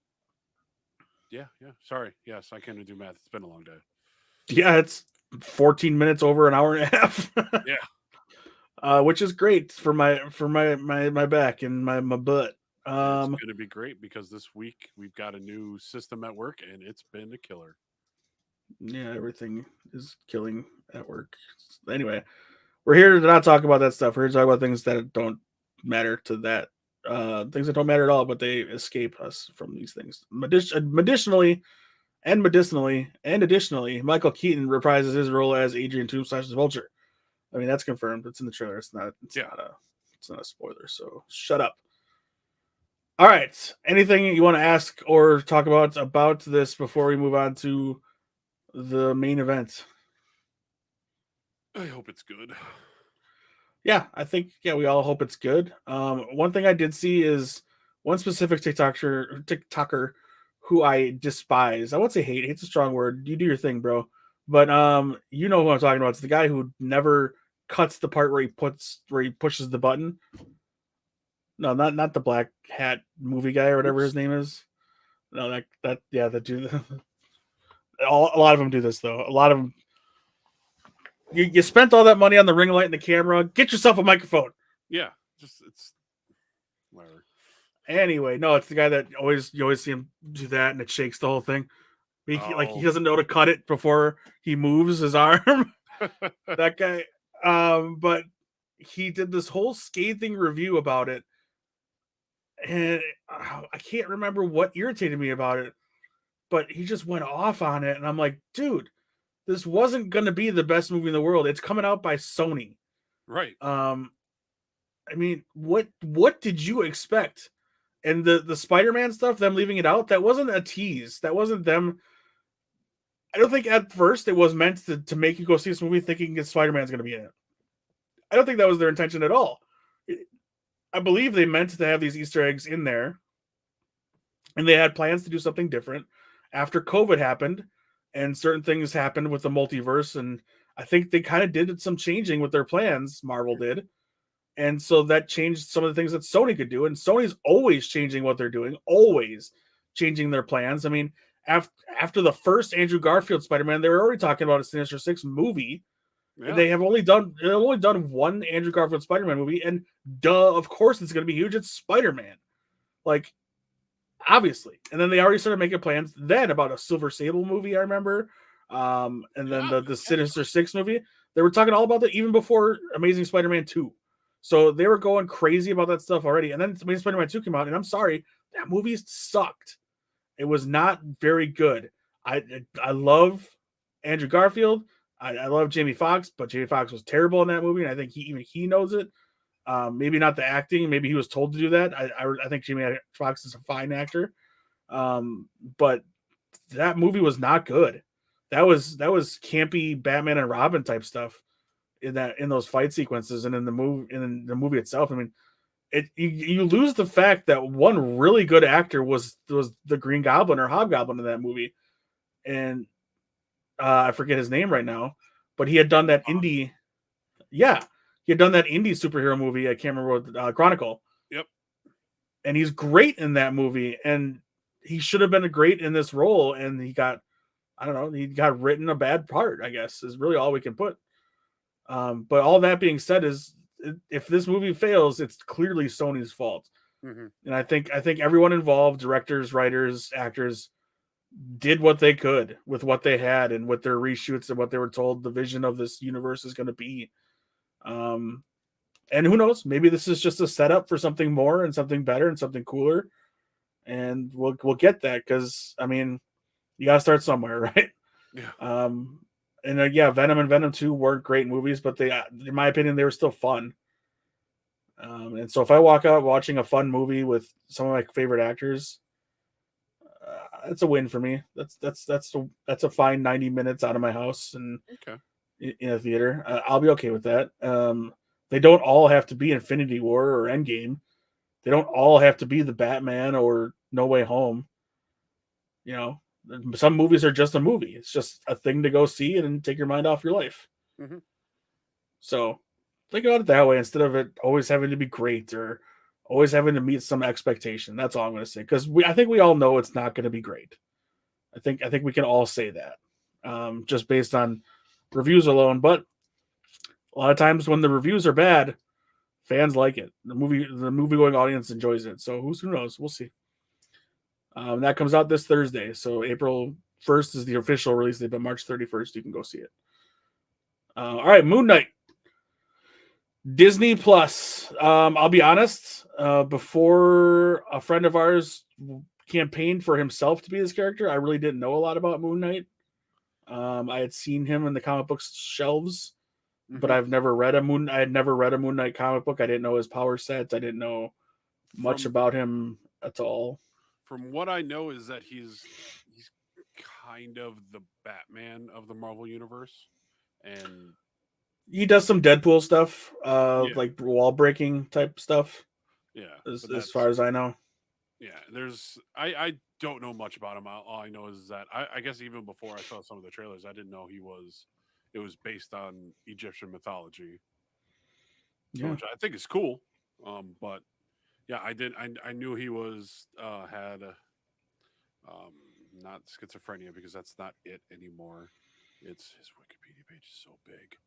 yeah. Sorry, yes, I can't do math. It's been a long day. Yeah, it's 14 minutes over an hour and a half. Yeah, which is great for my back and my butt. It's going to be great because this week we've got a new system at work and it's been a killer. Yeah, everything is killing at work. Anyway, we're here to not talk about that stuff. We're here to talk about things that don't matter to that. Things that don't matter at all, but they escape us from these things. Additionally, Michael Keaton reprises his role as Adrian Toomes / Vulture. I mean, that's confirmed. It's in the trailer. It's not a spoiler. So shut up. All right. Anything you want to ask or talk about this before we move on to the main event? I hope it's good. Yeah, I think we all hope it's good. One thing I did see is one specific TikToker who I despise. I won't say hate. Hate's a strong word. You do your thing, bro. But you know who I'm talking about. It's the guy who never cuts the part where he pushes the button. No, not the black hat movie guy or whatever his name is. No, that dude. A lot of them do this though. A lot of them. You spent all that money on the ring light and the camera. Get yourself a microphone. Yeah, it's whatever. Anyway, no, it's the guy that you always see him do that, and it shakes the whole thing. He doesn't know to cut it before he moves his arm. That guy. But he did this whole scathing review about it, and I can't remember what irritated me about it, but he just went off on it, and I'm like, dude, this wasn't going to be the best movie in the world. It's coming out by Sony. Right. I mean, what did you expect? And the Spider-Man stuff, them leaving it out, that wasn't a tease. That wasn't them. I don't think at first it was meant to make you go see this movie thinking Spider-Man's going to be in it. I don't think that was their intention at all. I believe they meant to have these Easter eggs in there, and they had plans to do something different after COVID happened, and certain things happened with the multiverse, and I think they kind of did some changing with their plans. Marvel did. And so that changed some of the things that Sony could do. And Sony's always changing what they're doing, always changing their plans. I mean, after the first Andrew Garfield Spider-Man, they were already talking about a Sinister Six movie. Yeah. They have only done one Andrew Garfield Spider-Man movie, and of course it's going to be huge. It's Spider-Man, like obviously. And then they already started making plans then about a Silver Sable movie. I remember, and then the Sinister Six movie. They were talking all about that even before Amazing Spider-Man 2. So they were going crazy about that stuff already. And then Amazing Spider-Man 2 came out, and I'm sorry, that movie sucked. It was not very good. I love Andrew Garfield. I love Jamie Foxx, but Jamie Foxx was terrible in that movie, and I think he knows it. Maybe not the acting. Maybe he was told to do that. I think Jamie Foxx is a fine actor. But that movie was not good. That was campy Batman and Robin type stuff in those fight sequences and in the movie itself. I mean, you lose the fact that one really good actor was the Green Goblin or Hobgoblin in that movie, and I forget his name right now, but he had done that indie. Yeah, he had done that indie superhero movie. I can't remember what Chronicle. Yep. And he's great in that movie, and he should have been great in this role, and he got written a bad part, I guess, is really all we can put. But all that being said, is if this movie fails, it's clearly Sony's fault. Hmm. And I think everyone involved, directors, writers, actors, did what they could with what they had and with their reshoots and what they were told the vision of this universe is going to be. Um, and who knows? Maybe this is just a setup for something more and something better and something cooler. And we'll get that because I mean, you got to start somewhere, right? Yeah. And yeah, Venom and Venom 2 weren't great movies, but they, in my opinion, they were still fun. And so if I walk out watching a fun movie with some of my favorite actors, it's a win for me. That's a fine 90 minutes out of my house and Okay. in a theater. I'll be okay with that. They don't all have to be Infinity War or Endgame. They don't all have to be the Batman or No Way Home. You know, some movies are just a movie. It's just a thing to go see and take your mind off your life. Hmm. So think about it that way instead of it always having to be great or always having to meet some expectation. That's all I'm going to say because I think we all know it's not going to be great. I think we can all say that just based on reviews alone. But a lot of times when the reviews are bad, fans like it. The movie going audience enjoys it. So who knows? We'll see. That comes out this Thursday. So April 1st is the official release date, but March 31st you can go see it. All right, Moon Knight. Disney Plus. I'll be honest. Before a friend of ours campaigned for himself to be this character, I really didn't know a lot about Moon Knight. I had seen him in the comic book shelves, but I had never read a Moon Knight comic book. I didn't know his power sets. I didn't know much about him at all. From what I know is that he's kind of the Batman of the Marvel universe, and He does some Deadpool stuff, yeah, like wall breaking type stuff. yeah. As far as I know. Yeah, I don't know much about him. All I know is that I guess even before I saw some of the trailers, I didn't know it was based on Egyptian mythology. So Yeah. which I think is cool. But yeah, I knew he was had um not schizophrenia because that's not it anymore. It's his Wikipedia page is so big.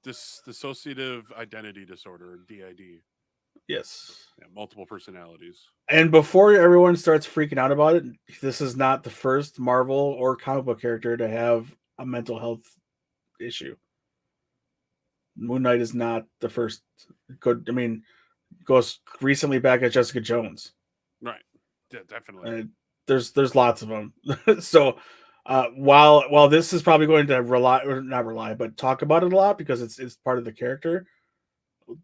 Dissociative identity disorder, DID. Yes. Yeah, multiple personalities. And before everyone starts freaking out about it, this is not the first Marvel or comic book character to have a mental health issue. Moon Knight is not the first. Good. I mean, goes recently back at Jessica Jones. Right. Yeah, definitely. There's lots of them. So while this is probably going to not rely, but talk about it a lot because it's part of the character.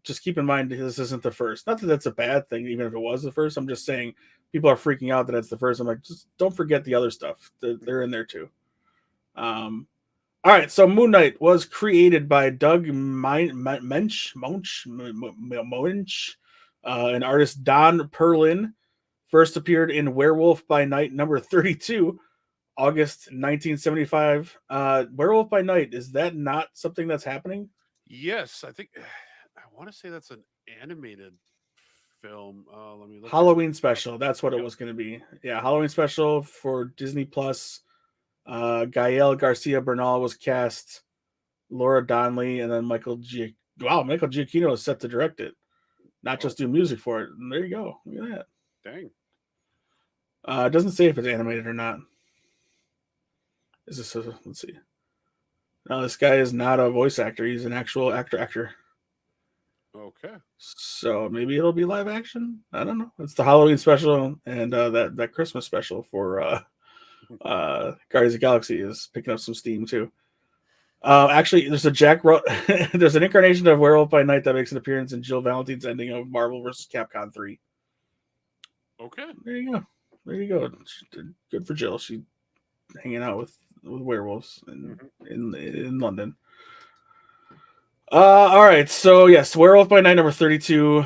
Just keep in mind this isn't the first. Not that that's a bad thing, even if it was the first. I'm just saying people are freaking out that it's the first. I'm like, just don't forget the other stuff. They're in there too. All right, so Moon Knight was created by Doug Moench, and artist Don Perlin. First appeared in Werewolf by Night number 32, August 1975. Werewolf by Night, is that not something that's happening? Yes, I think I want to say that's an animated film. Let me look at. Halloween special. That's what it Yep. was going to be. Yeah, Halloween special for Disney Plus. Gael Garcia Bernal was cast. Laura Donnelly and then Michael Giacchino is set to direct it, not just do music for it. And there you go. Look at that. Dang. It doesn't say if it's animated or not. Is this? Let's see. No, this guy is not a voice actor. He's an actual actor. Okay. So maybe it'll be live action. I don't know. It's the Halloween special and that Christmas special for Guardians of the Galaxy is picking up some steam too. Actually, there's there's an incarnation of Werewolf by Night that makes an appearance in Jill Valentine's ending of Marvel vs. Capcom 3. Okay. There you go. There you go. Good for Jill. She hanging out with werewolves in London. All right. So yes, Werewolf by Night number 32.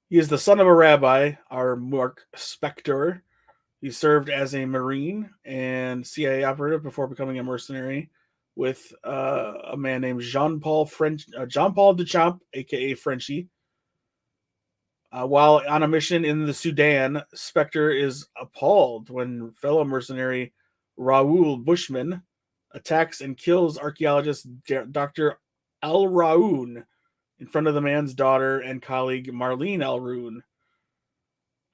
He is the son of a rabbi, our Mark Spector. He served as a Marine and CIA operative before becoming a mercenary with a man named Jean Paul Duchamp, aka Frenchie. While on a mission in the Sudan, Spectre is appalled when fellow mercenary Raoul Bushman attacks and kills archaeologist Dr. Al Raoun in front of the man's daughter and colleague Marlene Al Raoun.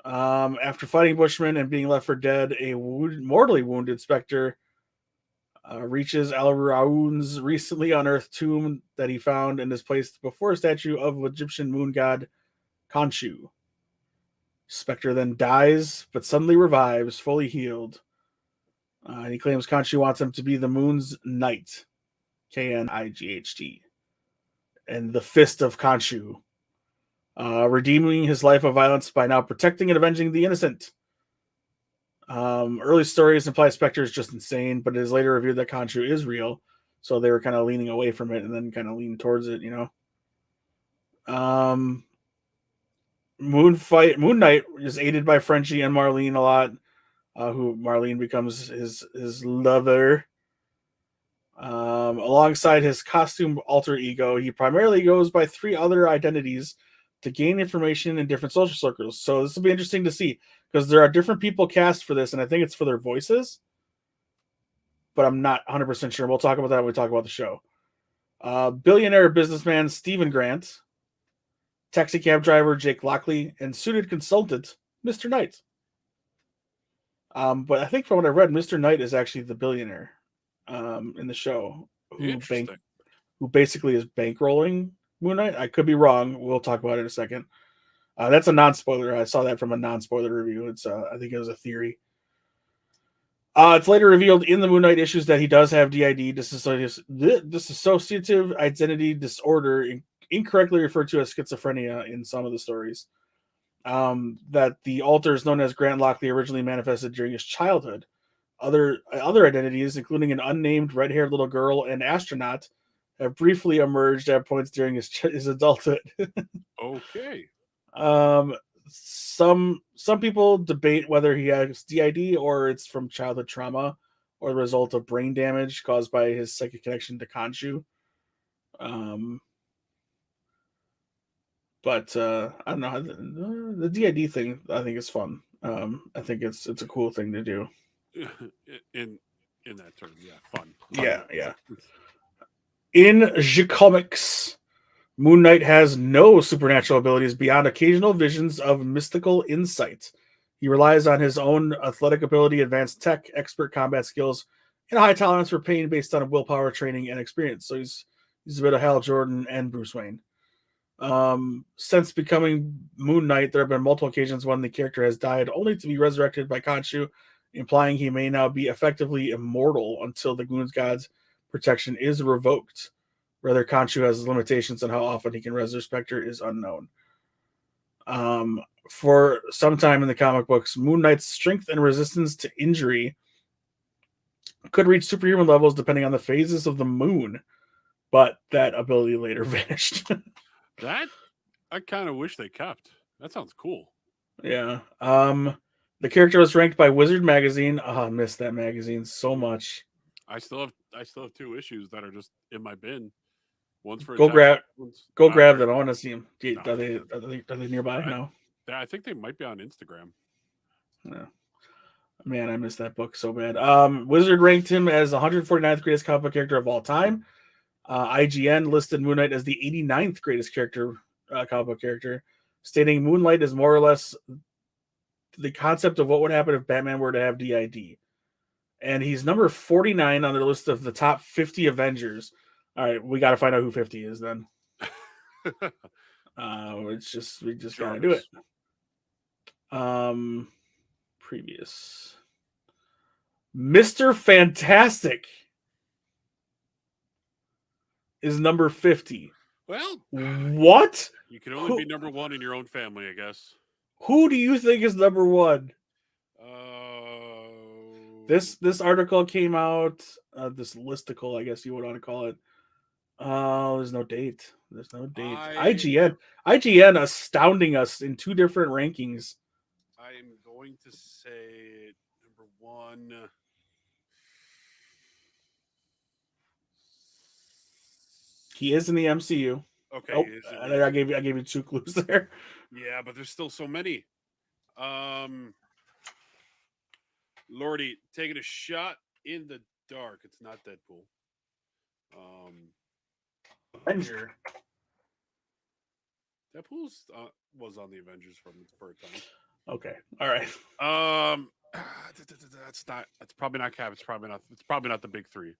After fighting Bushmen and being left for dead, a mortally wounded Spectre reaches Al Raoun's recently unearthed tomb that he found and is placed before a statue of Egyptian moon god Khonshu. Spectre then dies, but suddenly revives, fully healed. And he claims Khonshu wants him to be the moon's knight, Knight, and the fist of Khonshu, redeeming his life of violence by now protecting and avenging the innocent. Early stories imply Spectre is just insane, but it is later revealed that Khonshu is real, so they were kind of leaning away from it and then kind of lean towards it, Moon Knight is aided by Frenchie and Marlene a lot, who Marlene becomes his lover. Alongside his costume alter ego, he primarily goes by 3 other identities to gain information in different social circles. So this will be interesting to see because there are different people cast for this, and I think it's for their voices, but I'm not 100% sure. We'll talk about that when we talk about the show. Billionaire businessman Stephen Grant, taxi cab driver Jake Lockley, and suited consultant Mr. Knight. But I think from what I read, Mr. Knight is actually the billionaire in the show who basically is bankrolling Moon Knight. I could be wrong. We'll talk about it in a second. That's a non-spoiler. I saw that from a non-spoiler review. It's I think it was a theory. It's later revealed in the Moon Knight issues that he does have DID, dissociative identity disorder, incorrectly referred to as schizophrenia in some of the stories. That the alters known as Grant Lockley originally manifested during his childhood. Other identities, including an unnamed red-haired little girl and astronaut, have briefly emerged at points during his adulthood. Okay. Some people debate whether he has DID or it's from childhood trauma or the result of brain damage caused by his psychic connection to Khonshu. But I don't know. The DID thing I think is fun. I think it's a cool thing to do. In that term, yeah, fun. Yeah. In G Comics, Moon Knight has no supernatural abilities beyond occasional visions of mystical insight. He relies on his own athletic ability, advanced tech, expert combat skills, and a high tolerance for pain based on willpower, training, and experience. So he's a bit of Hal Jordan and Bruce Wayne. Since becoming Moon Knight, there have been multiple occasions when the character has died, only to be resurrected by Khonshu, implying he may now be effectively immortal until the Moon God's protection is revoked. Whether Khonshu has limitations on how often he can resurrect Spectre is unknown. For some time in the comic books, Moon Knight's strength and resistance to injury could reach superhuman levels depending on the phases of the moon, but that ability later vanished. That I kind of wish they kept. That sounds cool. Yeah. The character was ranked by Wizard Magazine. Oh, I miss that magazine so much. I still have 2 issues that are just in my bin. One's for grab them. I want to see them. Are they nearby? No. I think they might be on Instagram. Yeah. Man, I miss that book so bad. Wizard ranked him as the 149th greatest comic book character of all time. IGN listed Moon Knight as the 89th greatest comic book character, stating Moon Knight is more or less the concept of what would happen if Batman were to have DID. And he's number 49 on their list of the top 50 Avengers. All right, we got to find out who 50 is then. We just got to do it. Previous. Mr. Fantastic is number 50. Well, what? You can only be number 1 in your own family, I guess. Who do you think is number 1? This article came out, this listicle, I guess you would want to call it. There's no date. IGN astounding us in 2 different rankings. I am going to say number 1. He is in the MCU. Okay. I gave you 2 clues there. Yeah, but there's still so many. Lordy, taking a shot in the dark. It's not Deadpool. Um, Avenger. Deadpool's was on the Avengers for a time. Okay. All right. That's not. That's probably not Cap. It's probably not. It's probably not the big three.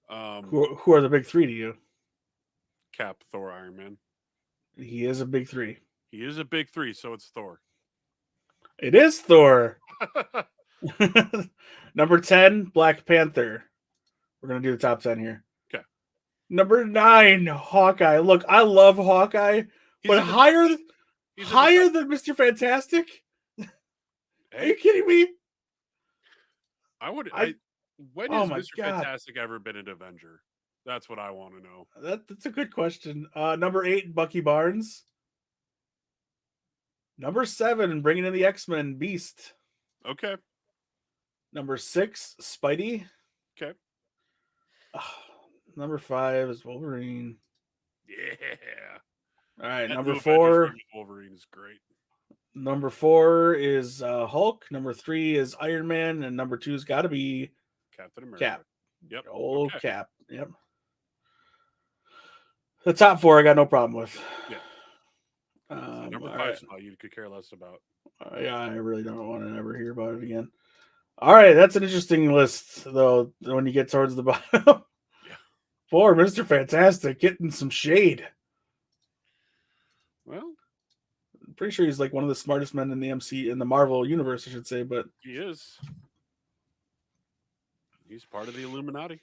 Who are the big three to you? Cap, Thor, Iron Man. He is a big three. He is a big three, so it's Thor. It is Thor. Number 10, Black Panther. We're gonna do the top 10 here. Okay. Number 9, Hawkeye. Look, I love Hawkeye, but higher than Mr. Fantastic. Are you kidding me? When Oh has my Mr. God. Fantastic ever been an Avenger? That's what I want to know. That's a good question. Number 8, Bucky Barnes. Number 7, bringing in the X-Men, Beast. Okay. Number 6, Spidey. Okay. Number 5 is Wolverine. Yeah. All right. That Number new 4. Avengers Wolverine is great. Number 4 is Hulk. Number 3 is Iron Man, and number 2's got to be Captain America. Cap. Yep. Old Cap. Yep. The top 4 I got no problem with. Yeah. Number 5 right. spot you could care less about. Yeah, I really don't want to ever hear about it again. All right, that's an interesting list, though, when you get towards the bottom. Yeah. Poor Mr. Fantastic getting some shade. Well, I'm pretty sure he's like one of the smartest men in the Marvel universe, I should say, but he is. He's part of the Illuminati.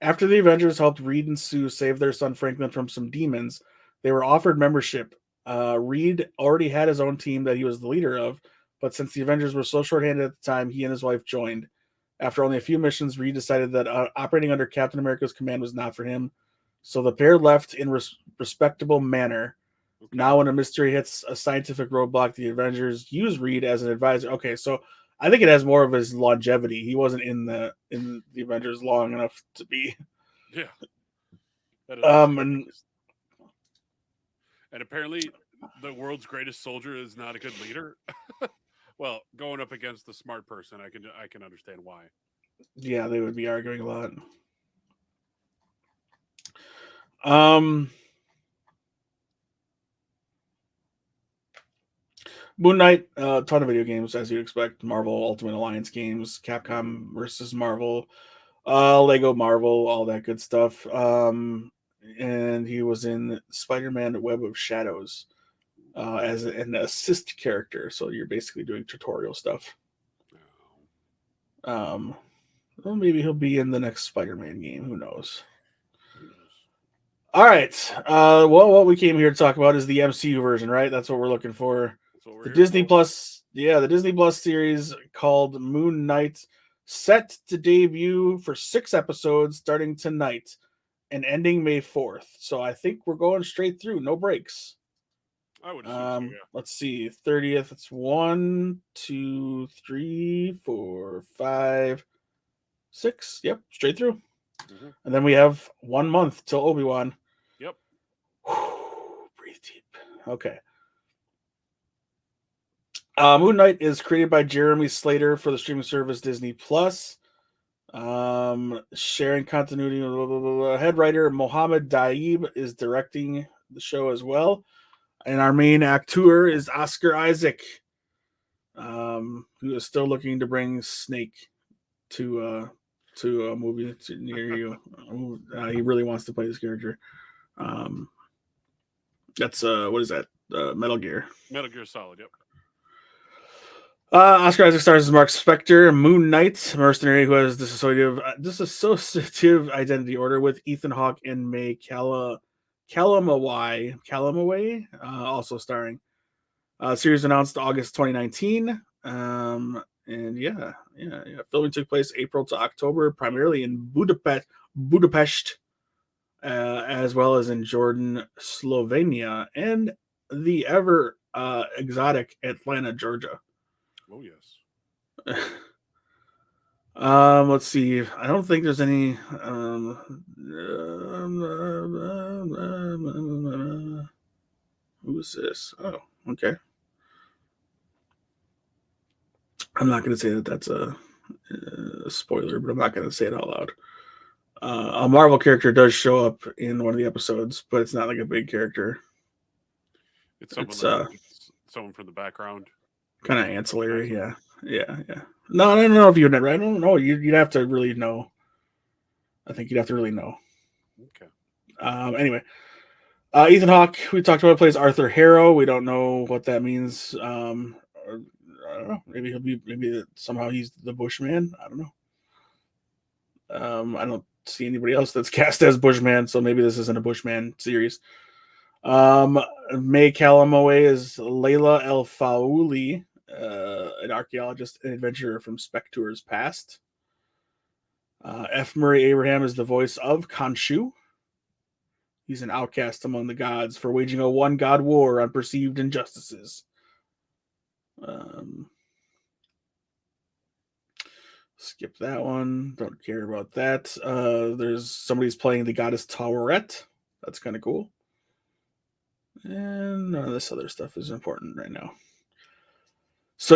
After the Avengers helped Reed and Sue save their son Franklin from some demons, they were offered membership. Reed already had his own team that he was the leader of, but since the Avengers were so short-handed at the time, he and his wife joined. After only a few missions, Reed decided that operating under Captain America's command was not for him, so the pair left in respectable manner. Okay. Now, when a mystery hits a scientific roadblock, the Avengers use Reed as an advisor. Okay, so I think it has more of his longevity. He wasn't in the Avengers long enough to be. Yeah. And apparently, the world's greatest soldier is not a good leader. Well, going up against the smart person, I can understand why. Yeah, they would be arguing a lot. Moon Knight, a ton of video games, as you'd expect. Marvel Ultimate Alliance games, Capcom versus Marvel, Lego Marvel, all that good stuff. And he was in Spider-Man Web of Shadows as an assist character. So you're basically doing tutorial stuff. Well, maybe he'll be in the next Spider-Man game. Who knows? All right. Well, what we came here to talk about is the MCU version, right? That's what we're looking for. The Disney Plus, the Disney Plus series called Moon Knight, set to debut for 6 episodes starting tonight and ending May 4th. So I think we're going straight through, no breaks. I would assume so, yeah. Let's see, 30th. It's 1, 2, 3, 4, 5, 6. Yep, straight through. Mm-hmm. And then we have 1 month till Obi-Wan. Yep. Breathe deep. Okay. Moon Knight is created by Jeremy Slater for the streaming service Disney Plus. Sharing continuity. Head writer Mohammed Daib is directing the show as well, and our main actor is Oscar Isaac, who is still looking to bring Snake to a movie near you. He really wants to play this character. That's what is that? Metal Gear. Metal Gear Solid. Yep. Oscar Isaac stars as Mark Spector, Moon Knight, a mercenary who has dissociative identity order, with Ethan Hawke and May Calamaway, also starring. Series announced August 2019. And filming took place April to October, primarily in Budapest, as well as in Jordan, Slovenia, and the ever exotic Atlanta, Georgia. Oh yes. Let's see. I don't think there's any. Who is this? Oh, okay. I'm not going to say that that's a Spoiler, but I'm not going to say it out loud. A Marvel character does show up in one of the episodes, but it's not like a big character. It's someone It's like it's someone from the background. kind of ancillary. Yeah. No, I don't know if you'd. I don't know. You'd have to really know. I think you'd have to really know. Okay. Anyway, Ethan Hawke, we talked about, plays Arthur Harrow. We don't know what that means. I don't know. Maybe he'll be. Maybe somehow he's the Bushman. I don't know. I don't see anybody else that's cast as Bushman, so maybe this isn't a Bushman series. May Calamoe is Layla El Faouli, an archaeologist and adventurer from Spector's past. F. Murray Abraham is the voice of Khonshu. He's an outcast among the gods for waging a one-god war on perceived injustices. Skip that one. Don't care about that. There's somebody's playing the goddess Taweret. That's kind of cool. And none of this other stuff is important right now. So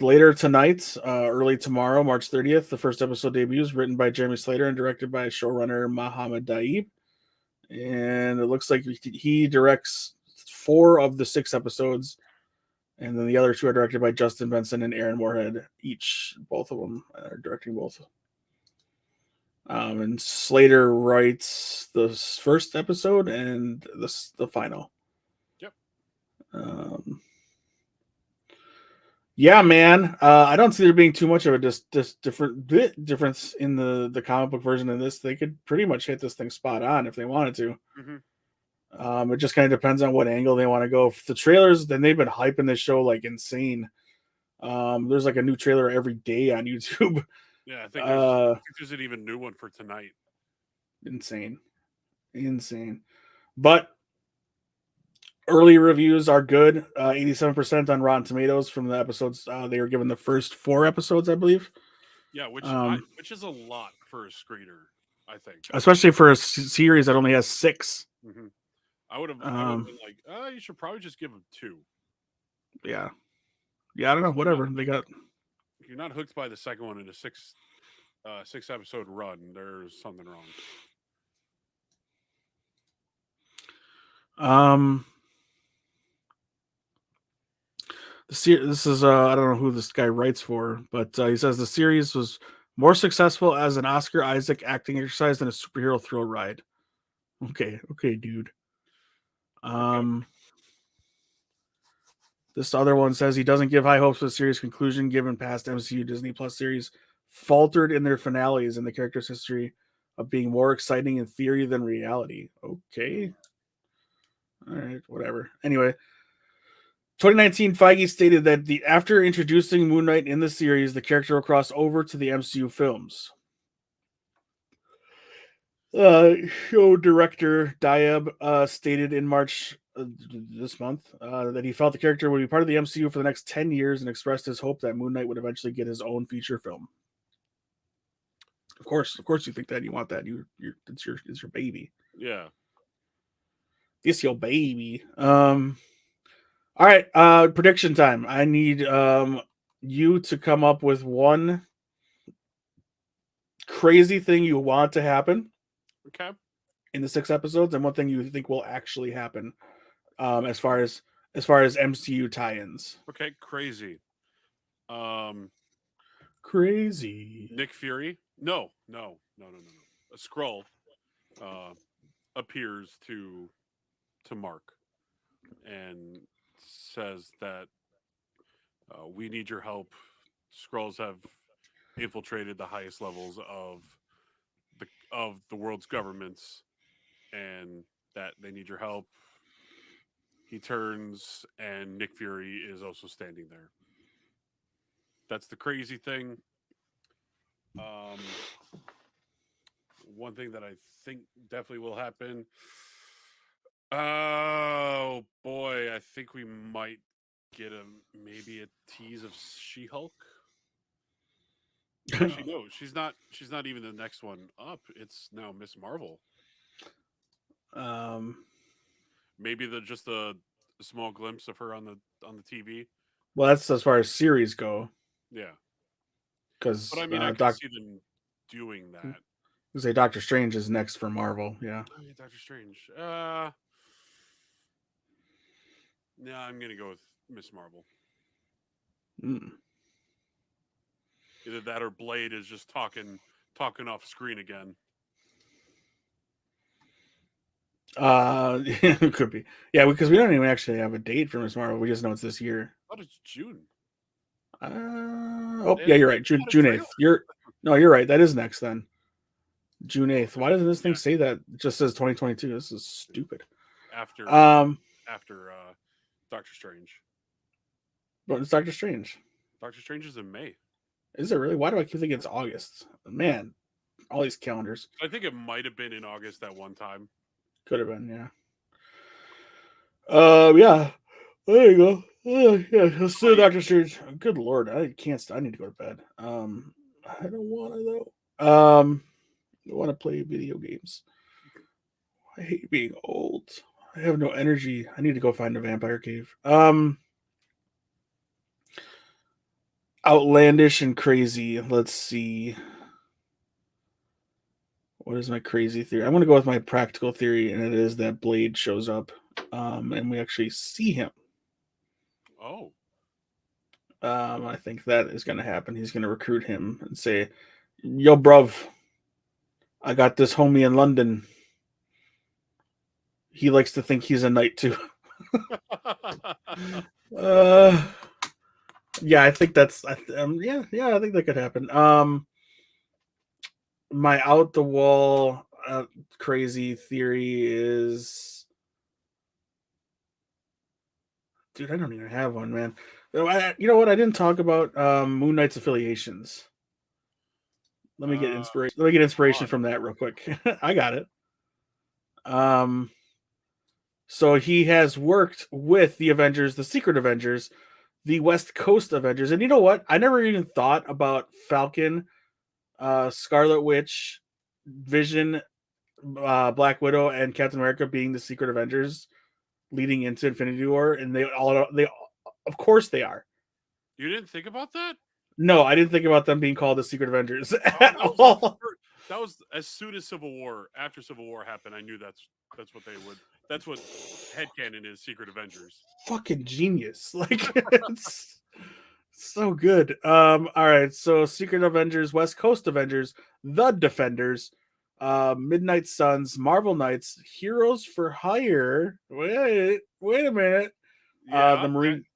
later tonight, early tomorrow, March 30th, the first episode debuts, written by Jeremy Slater and directed by showrunner Mohammed Daib. And it looks like he directs 4 of the 6 episodes, and then the other 2 are directed by Justin Benson and Aaron Moorhead. Both of them are directing both. And Slater writes the first episode and the final. Yep. Yeah, man. I don't see there being too much of a difference in the comic book version of this. They could pretty much hit this thing spot on if they wanted to. Mm-hmm. It just kind of depends on what angle they want to go. For the trailers, then they've been hyping this show like insane. There's like a new trailer every day on YouTube. Yeah, I think there's an even new one for tonight. Insane. But early reviews are good. 87% on Rotten Tomatoes from the episodes. They were given the first 4 episodes, I believe. Yeah, which is a lot for a screener, I think. Especially for a series that only has 6. Mm-hmm. I would have been like, you should probably just give them 2. Yeah, I don't know. Whatever they got. If you're not hooked by the second one in a 6 episode run, there's something wrong. This is I don't know who this guy writes for, but he says the series was more successful as an Oscar Isaac acting exercise than a superhero thrill ride. Okay, dude. Okay. This other one says he doesn't give high hopes for the series conclusion, given past MCU Disney Plus series faltered in their finales and the character's history of being more exciting in theory than reality. Okay. All right, whatever. Anyway, 2019, Feige stated that after introducing Moon Knight in the series, the character will cross over to the MCU films. Show director Diab stated in March this month that he felt the character would be part of the MCU for the next 10 years and expressed his hope that Moon Knight would eventually get his own feature film. Of course, you think that. You want that. It's your baby. Yeah. It's your baby. All right, prediction time. I need you to come up with one crazy thing you want to happen. Okay. In the 6 episodes, and one thing you think will actually happen, as far as MCU tie-ins. Okay, crazy. Crazy. Nick Fury? No. A Skrull appears to Mark and says that we need your help. Skrulls have infiltrated the highest levels of the world's governments, and that they need your help. He turns, and Nick Fury is also standing there. That's the crazy thing. One thing that I think definitely will happen. Oh boy, I think we might get maybe a tease of She-Hulk. Actually, no, she's not even the next one up. It's now Miss Marvel. Maybe just a small glimpse of her on the TV. Well, that's as far as series go. Yeah. because But I mean, I can see them doing that. say Doctor Strange is next for Marvel. Yeah. I mean, Doctor Strange. Yeah, I'm gonna go with Miss Marvel. Mm. Either that or Blade is just talking off screen again. It could be. Yeah, because we don't even actually have a date for Miss Marvel. We just know it's this year. Oh, it's June. Yeah, you're right. June 8th. You're right. That is next then. June 8th. Why doesn't this thing say that? It just says 2022. This is stupid. After Doctor Strange. But it's Doctor Strange. Doctor Strange is in May. Is it really? Why do I keep thinking it's August? Man, all these calendars. I think it might have been in August at one time. Could have been, yeah. Yeah. There you go. Yeah, let's do Doctor Strange. Good lord, I can't. I need to go to bed. I don't want to though. I want to play video games. I hate being old. I have no energy. I need to go find a vampire cave. Outlandish and crazy. Let's see. What is my crazy theory? I'm going to go with my practical theory, and it is that Blade shows up, and we actually see him. Oh. I think that is going to happen. He's going to recruit him and say, "Yo, bruv, I got this homie in London. He likes to think he's a knight too." Yeah, I think that's. I think that could happen. My out the wall crazy theory is, dude, I don't even have one, man. You know what? I didn't talk about Moon Knight's affiliations. Let me get inspiration. Let me get inspiration from that real quick. I got it. So he has worked with the Avengers, the Secret Avengers, the West Coast Avengers, and you know what? I never even thought about Falcon, Scarlet Witch, Vision, Black Widow, and Captain America being the Secret Avengers leading into Infinity War, and they of course they are. You didn't think about that? No, I didn't think about them being called the Secret Avengers at all. That was as soon as after Civil War happened, I knew that's what they would. That's what headcanon is, Secret Avengers. Fucking genius. Like, it's so good. All right, so Secret Avengers, West Coast Avengers, The Defenders, Midnight Suns, Marvel Knights, Heroes for Hire. Wait a minute. Yeah,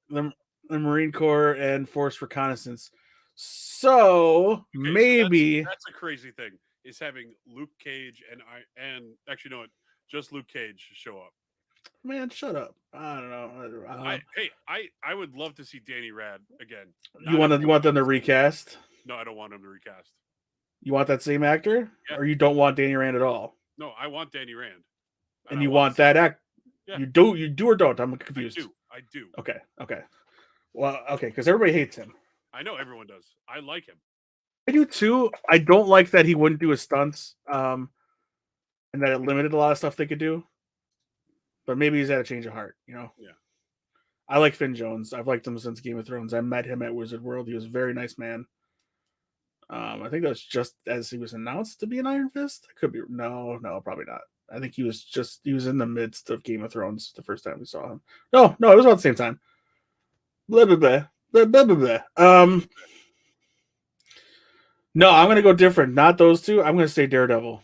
the Marine Corps and Force Reconnaissance. So maybe that's a crazy thing, is having Luke Cage and actually no, just Luke Cage show up. Man, shut up. I don't know. I would love to see Danny Rand again. You want them to recast? No, I don't want him to recast. You want that same actor? Yeah. Or you don't want Danny Rand at all? No, I want Danny Rand. And you want that act? Yeah. You do or don't? I'm confused. I do. Okay. Well, okay, because everybody hates him. I know everyone does. I like him. I do too. I don't like that he wouldn't do his stunts, and that it limited a lot of stuff they could do. But maybe he's had a change of heart, you know? Yeah. I like Finn Jones. I've liked him since Game of Thrones. I met him at Wizard World. He was a very nice man. I think that was just as he was announced to be an Iron Fist. Could be no, probably not. I think he was in the midst of Game of Thrones the first time we saw him. No, it was about the same time. Blah blah blah blah blah blah. No, I'm gonna go different. Not those two. I'm gonna say Daredevil.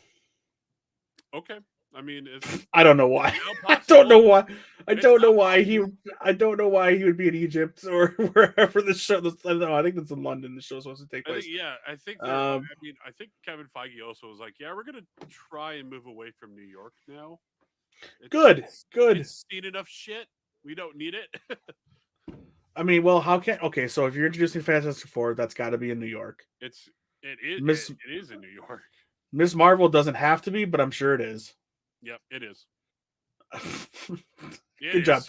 Okay. I mean, I don't know why. I don't know why. I don't know why he would be in Egypt or wherever the show. No, I think that's in London. The show's supposed to take place. I think. I think Kevin Feige also was like, "Yeah, we're gonna try and move away from New York now." Good. It's seen enough shit. We don't need it. I mean, well, okay? So if you're introducing Fantastic Four, that's got to be in New York. It is in New York. Miss Marvel doesn't have to be, but I'm sure it is. Yep, it is. Good job,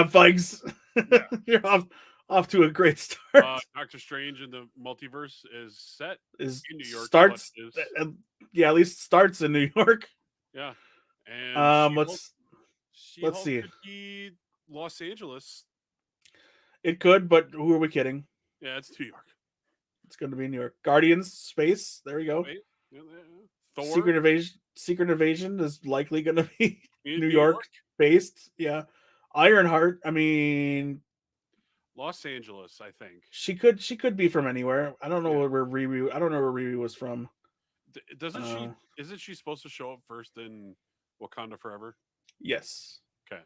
Fikes. Yeah. You're off to a great start. Doctor Strange in the Multiverse is set in New York. At least starts in New York. Yeah, and let's see. Could be Los Angeles. It could, but who are we kidding? Yeah, it's New York. It's going to be in New York. Guardians, space. There we go. Wait, Thor, Secret Invasion is likely going to be in New New York, York based. Yeah. Ironheart. I mean, Los Angeles, I think. she could be from anywhere. I don't know Yeah. where Riri. I don't know where Riri was from. Doesn't she? Isn't she supposed to show up first in Wakanda Forever? Yes. Okay.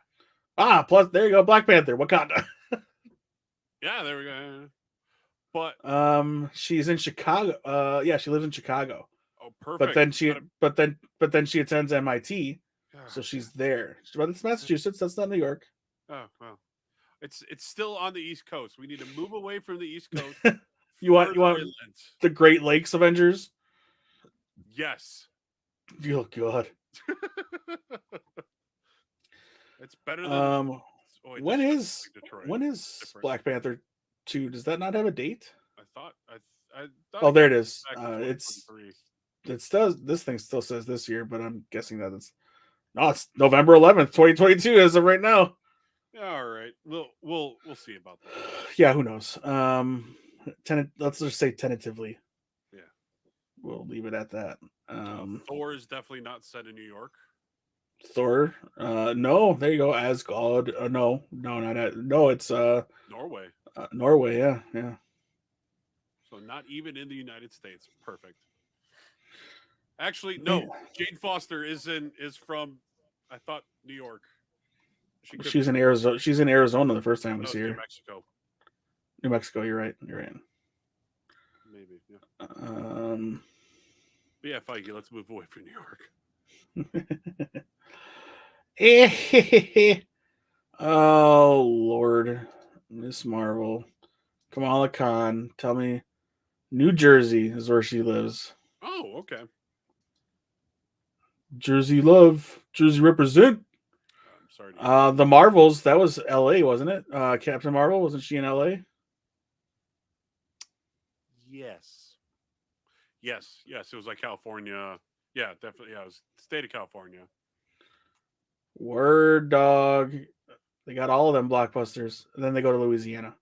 Plus there you go. Black Panther. Wakanda. Yeah, there we go. But she's in Chicago. Yeah, she lives in Chicago. oh, perfect. But then she attends MIT, so she's there. But it's Massachusetts. That's not New York. Oh well, it's still on the East Coast. We need to move away from the East Coast. you want the Great Lakes Avengers? Yes. Oh God. It's better than. When is Black Panther 2? Does that not have a date? I thought. Oh, there it is. This thing still says this year, but I'm guessing that it's November 11th, 2022 as of right now. All right. We'll see about that. Yeah, who knows? Let's just say tentatively. Yeah. We'll leave it at that. Thor is definitely not set in New York. Thor? No, there you go. Asgard. No, it's Norway. Norway, yeah. So not even in the United States. Perfect. Actually, no. Jane Foster is from, I thought, New York. She's in Arizona. She's in Arizona the first time we see her. New Mexico. You're right. Maybe. Yeah. But yeah, Feige. Let's move away from New York. Oh Lord, Miss Marvel, Kamala Khan. Tell me, New Jersey is where she lives. Oh, okay. Jersey love, Jersey represent. I'm sorry. The Marvels, that was L.A., wasn't it? Captain Marvel, wasn't she in L.A.? Yes. It was like California. Yeah, definitely. Yeah, it was state of California. Word dog. They got all of them blockbusters. And then they go to Louisiana.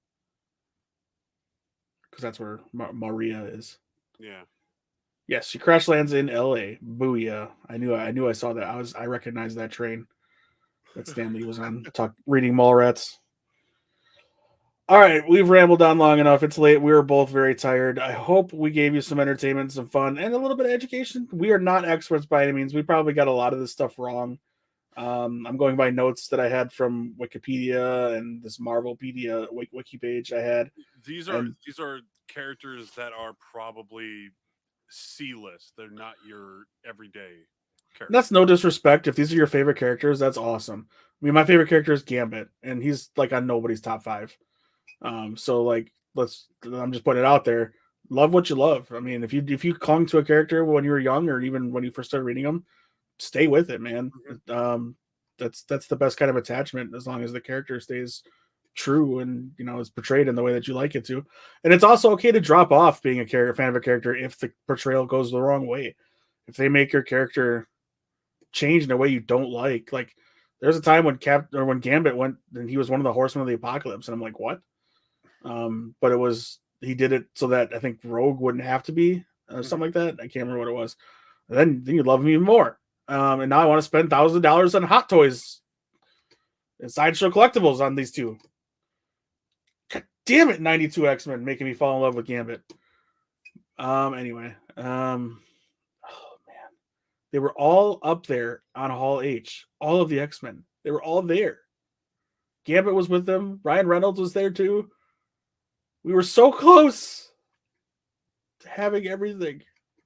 Because that's where Maria is. Yeah. Yes, she crash lands in L.A. Booyah! I knew I saw that. I recognized that train that Stanley was on. Reading Mallrats. All right, we've rambled on long enough. It's late. We were both very tired. I hope we gave you some entertainment, some fun, and a little bit of education. We are not experts by any means. We probably got a lot of this stuff wrong. I'm going by notes that I had from Wikipedia and this Marvelpedia wiki page I had. These are characters that are probably C-list. They're not your everyday characters. That's no disrespect. If these are your favorite characters, that's awesome. I mean, my favorite character is Gambit, and he's like on nobody's top 5. So like, I'm just putting it out there. Love what you love. I mean, if you clung to a character when you were young, or even when you first started reading them, stay with it, man. Mm-hmm. That's the best kind of attachment, as long as the character stays true and is portrayed in the way that you like it to. And it's also okay to drop off being a fan of a character if the portrayal goes the wrong way. If they make your character change in a way you don't like there's a time when Gambit went and he was one of the Horsemen of the Apocalypse, and I'm like, what? But he did it so that I think Rogue wouldn't have to be something like that. I can't remember what it was. And then you love him even more. And now I want to spend thousands of dollars on Hot Toys and Sideshow collectibles on these two. God damn it, 92 X-Men making me fall in love with Gambit. Anyway. Oh man. They were all up there on Hall H. All of the X-Men. They were all there. Gambit was with them. Ryan Reynolds was there too. We were so close to having everything.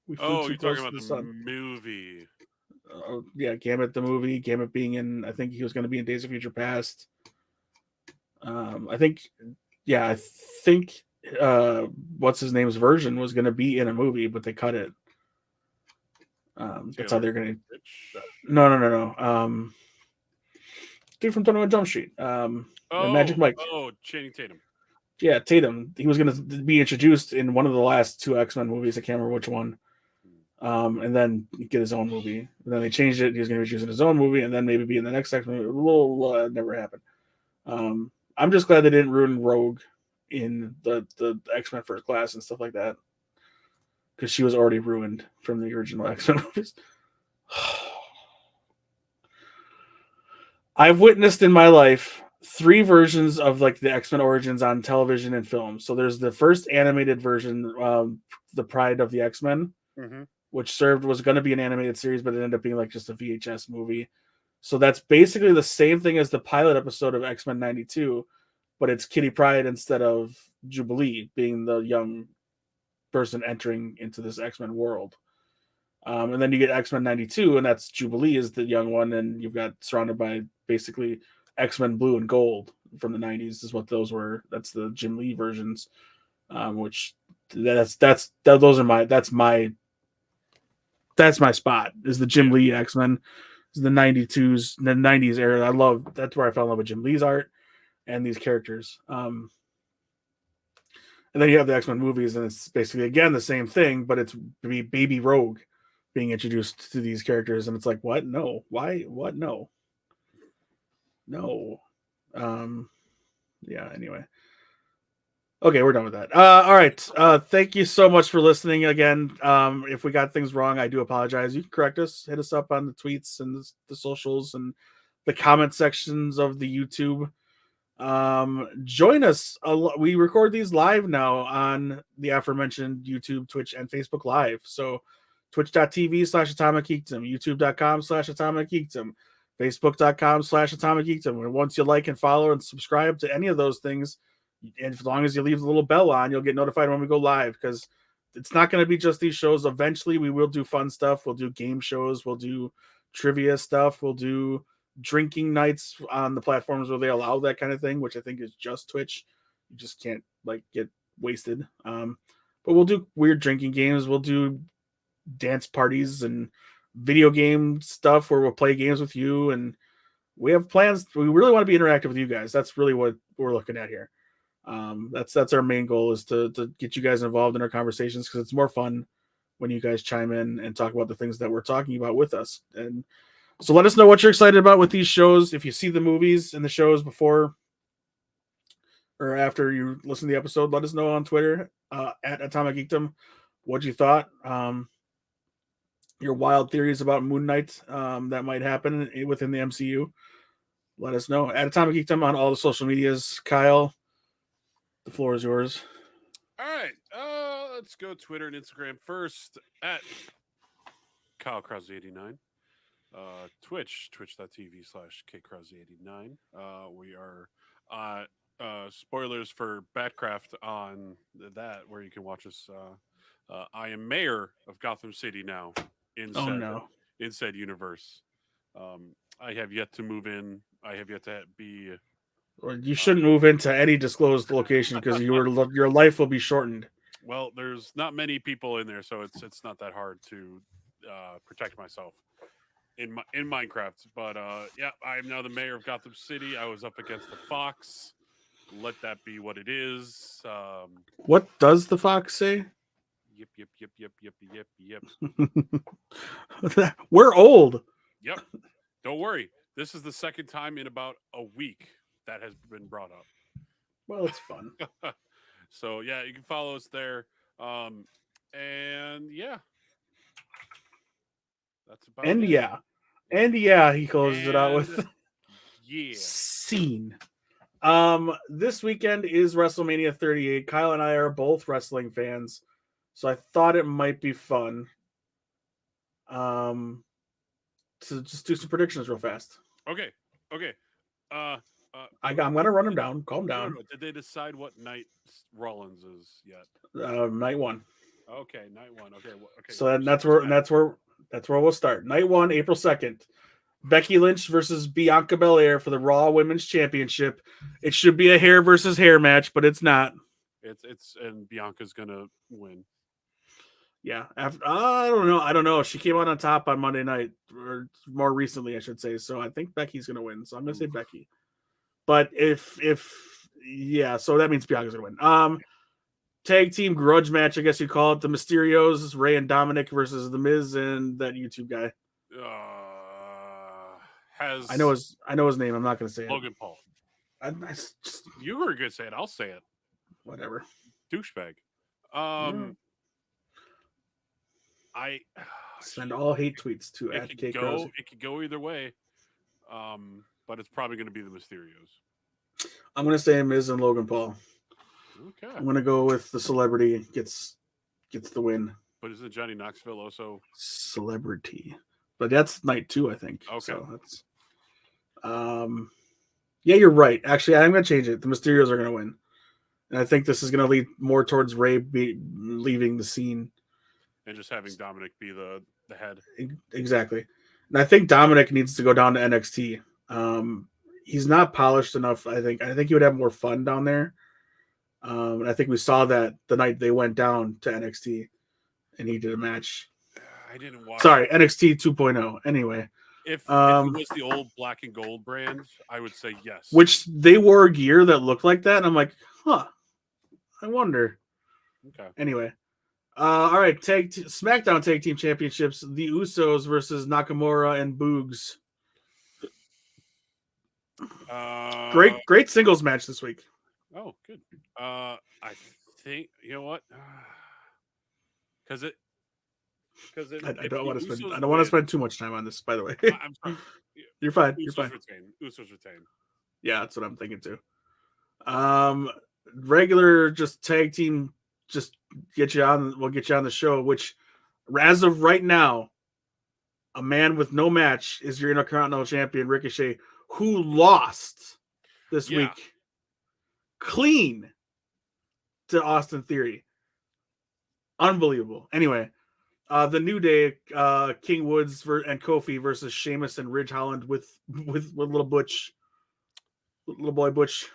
You're talking about the movie. Yeah, Gambit the movie. Gambit being in, I think he was going to be in Days of Future Past. I think what's his name's version was going to be in a movie, but they cut it. That's how they're going to. No. Dude from 21 Jump Street. Magic Mike. Oh, Channing Tatum. Yeah, Tatum. He was going to be introduced in one of the last 2 X-Men movies. I can't remember which one. And then get his own movie. And then they changed it. He was going to be introduced in his own movie, and then maybe be in the next X-Men movie. It never happened. I'm just glad they didn't ruin Rogue in the X-Men First Class and stuff like that. because she was already ruined from the original X-Men movies. I've witnessed in my life 3 versions of like the X-Men origins on television and film. So there's the first animated version, The Pride of the X-Men, which was going to be an animated series, but it ended up being like just a VHS movie. So that's basically the same thing as the pilot episode of X-Men 92, but it's Kitty Pryde instead of Jubilee being the young person entering into this X-Men world. And then you get X-Men 92, and that's Jubilee is the young one, and you've got surrounded by basically X-Men Blue and Gold from the 90s is what those were. That's the Jim Lee versions, which that's my spot is the Jim Lee X-Men. Is the 90s era. That's where I fell in love with Jim Lee's art and these characters. And then you have the X-Men movies, and it's basically again the same thing, but it's Baby Rogue being introduced to these characters, and it's like, what? No, why? What? No. Yeah. Anyway. Okay, we're done with that. All right. Thank you so much for listening again. If we got things wrong, I do apologize. You can correct us. Hit us up on the tweets and the socials and the comment sections of the YouTube. Join us. We record these live now on the aforementioned YouTube, Twitch, and Facebook Live. So twitch.tv/Atomic Geekdom, youtube.com/Atomic Geekdom, facebook.com/Atomic Geekdom. And once you like and follow and subscribe to any of those things, and as long as you leave the little bell on, you'll get notified when we go live, because it's not going to be just these shows. Eventually, we will do fun stuff. We'll do game shows. We'll do trivia stuff. We'll do drinking nights on the platforms where they allow that kind of thing, which I think is just Twitch. You just can't like get wasted. But we'll do weird drinking games. We'll do dance parties and video game stuff where we'll play games with you. And we have plans. We really want to be interactive with you guys. That's really what we're looking at here. That's our main goal, is to get you guys involved in our conversations, because it's more fun when you guys chime in and talk about the things that we're talking about with us. And so let us know what you're excited about with these shows. If you see the movies and the shows before or after you listen to the episode, let us know on Twitter at Atomic Geekdom what you thought. Your wild theories about Moon Knight that might happen within the MCU. Let us know at Atomic Geekdom on all the social medias. Kyle, the floor is yours. All right. Let's go Twitter and Instagram first at Kyle Krause89. twitch.tv/KKrause89. We are spoilers for Batcraft on that, where you can watch us. I am mayor of Gotham City now in said universe. I have yet to move in. I have yet to be. Or you shouldn't move into any disclosed location, because your life will be shortened. Well, there's not many people in there, so it's not that hard to protect myself in Minecraft. But yeah, I am now the mayor of Gotham City. I was up against the Fox. Let that be what it is. What does the Fox say? Yep. We're old. Yep. Don't worry. This is the second time in about a week that has been brought up. Well, it's fun. So yeah, you can follow us there. And yeah. That's about it. He closes it out with scene. This weekend is WrestleMania 38. Kyle and I are both wrestling fans, so I thought it might be fun to just do some predictions real fast. Okay. I'm gonna run them down. Calm down. Did they decide what night Rollins is yet? Night 1. Okay, night 1. Okay. So that's where we'll start. Night 1, April 2nd. Becky Lynch versus Bianca Belair for the Raw Women's Championship. It should be a hair versus hair match, but it's not. It's and Bianca's gonna win. Yeah. I don't know. She came out on top on Monday night, or more recently, I should say. So I think Becky's gonna win. So I'm gonna say Becky. But so that means Bianca's gonna win. Tag team grudge match, I guess you call it. The Mysterios, Ray and Dominic versus The Miz and that YouTube guy. I know his name. I'm not gonna say Logan Paul. You were gonna say it. I'll say it. Whatever. Douchebag. I Send all hate tweets to it at could Cake go. Rosie. It could go either way. But it's probably going to be the Mysterios. I'm gonna say Miz and Logan Paul. Okay. I'm gonna go with the celebrity gets the win. But isn't Johnny Knoxville also Celebrity, but that's night 2, I think. okay? So that's yeah, you're right. Actually, I'm gonna change it. The Mysterios are gonna win, and I think this is gonna lead more towards Ray leaving the scene. And just having Dominic be the head. Exactly, and I think Dominic needs to go down to NXT. He's not polished enough. I think he would have more fun down there. And I think we saw that the night they went down to NXT, and he did a match. I didn't watch. Sorry, NXT 2.0. Anyway, if it was the old black and gold brand, I would say yes. Which they wore gear that looked like that, and I'm like, huh. I wonder. Okay. Anyway, all right. SmackDown Tag Team Championships: The Usos versus Nakamura and Boogs. Great singles match this week. Oh, good. I think you know what, because I don't want to spend too much time on this. By the way, I'm sorry. You're fine. Usos You're fine. Usos retain. Yeah, that's what I'm thinking too. Regular just tag team, just get you on. We'll get you on the show. Which, as of right now, a man with no match is your Intercontinental Champion Ricochet, who lost this week clean to Austin Theory. Unbelievable. Anyway, the New Day, King Woods and Kofi versus Sheamus and Ridge Holland with little boy Butch.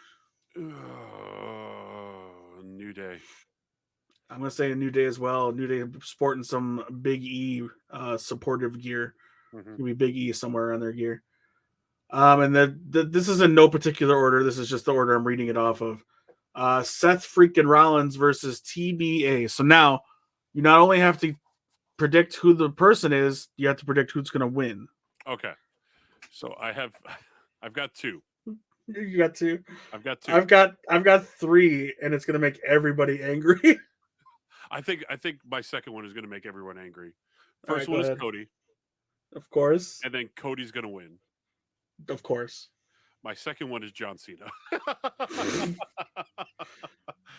New Day. I'm gonna say a New Day as well. New Day sporting some Big E supportive gear. Gonna be Big E somewhere on their gear. And this is in no particular order. This is just the order I'm reading it off of. Seth freaking Rollins versus TBA. So now you not only have to predict who the person is, you have to predict who's going to win. Okay. So I've got 2. You got 2. I've got 2. I've got 3, and it's going to make everybody angry. I think my second one is going to make everyone angry. Right, First one is Cody. Of course. And then Cody's going to win. Of course. My second one is John Cena.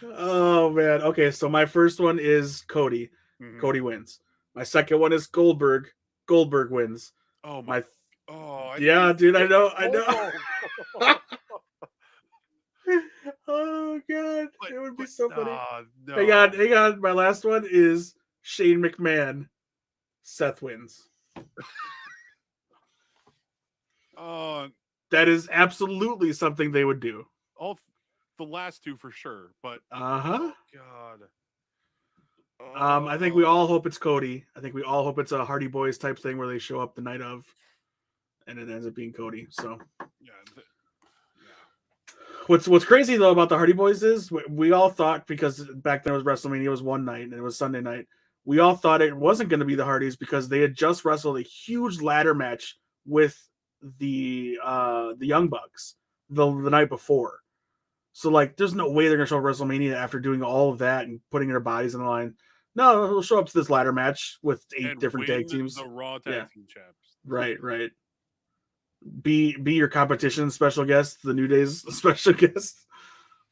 Oh man. Okay, so my first one is Cody. Mm-hmm. Cody wins. My second one is Goldberg. Goldberg wins. Oh my. Yeah, dude. I know. Oh god, it would be so funny. No. Hang on. My last one is Shane McMahon. Seth wins. That is absolutely something they would do. The last 2 for sure, but God. Oh. I think we all hope it's Cody. I think we all hope it's a Hardy Boys type thing where they show up the night of, and it ends up being Cody. So yeah. What's crazy though about the Hardy Boys is we all thought, because back then it was WrestleMania, it was one night and it was Sunday night. We all thought it wasn't going to be the Hardys because they had just wrestled a huge ladder match with the Young Bucks the night before. So like, there's no way they're gonna show up WrestleMania after doing all of that and putting their bodies on the line. No, they'll show up to this ladder match with 8 different tag teams. The Raw tag team champs. Right. Be your competition special guest, the New Day's special guest.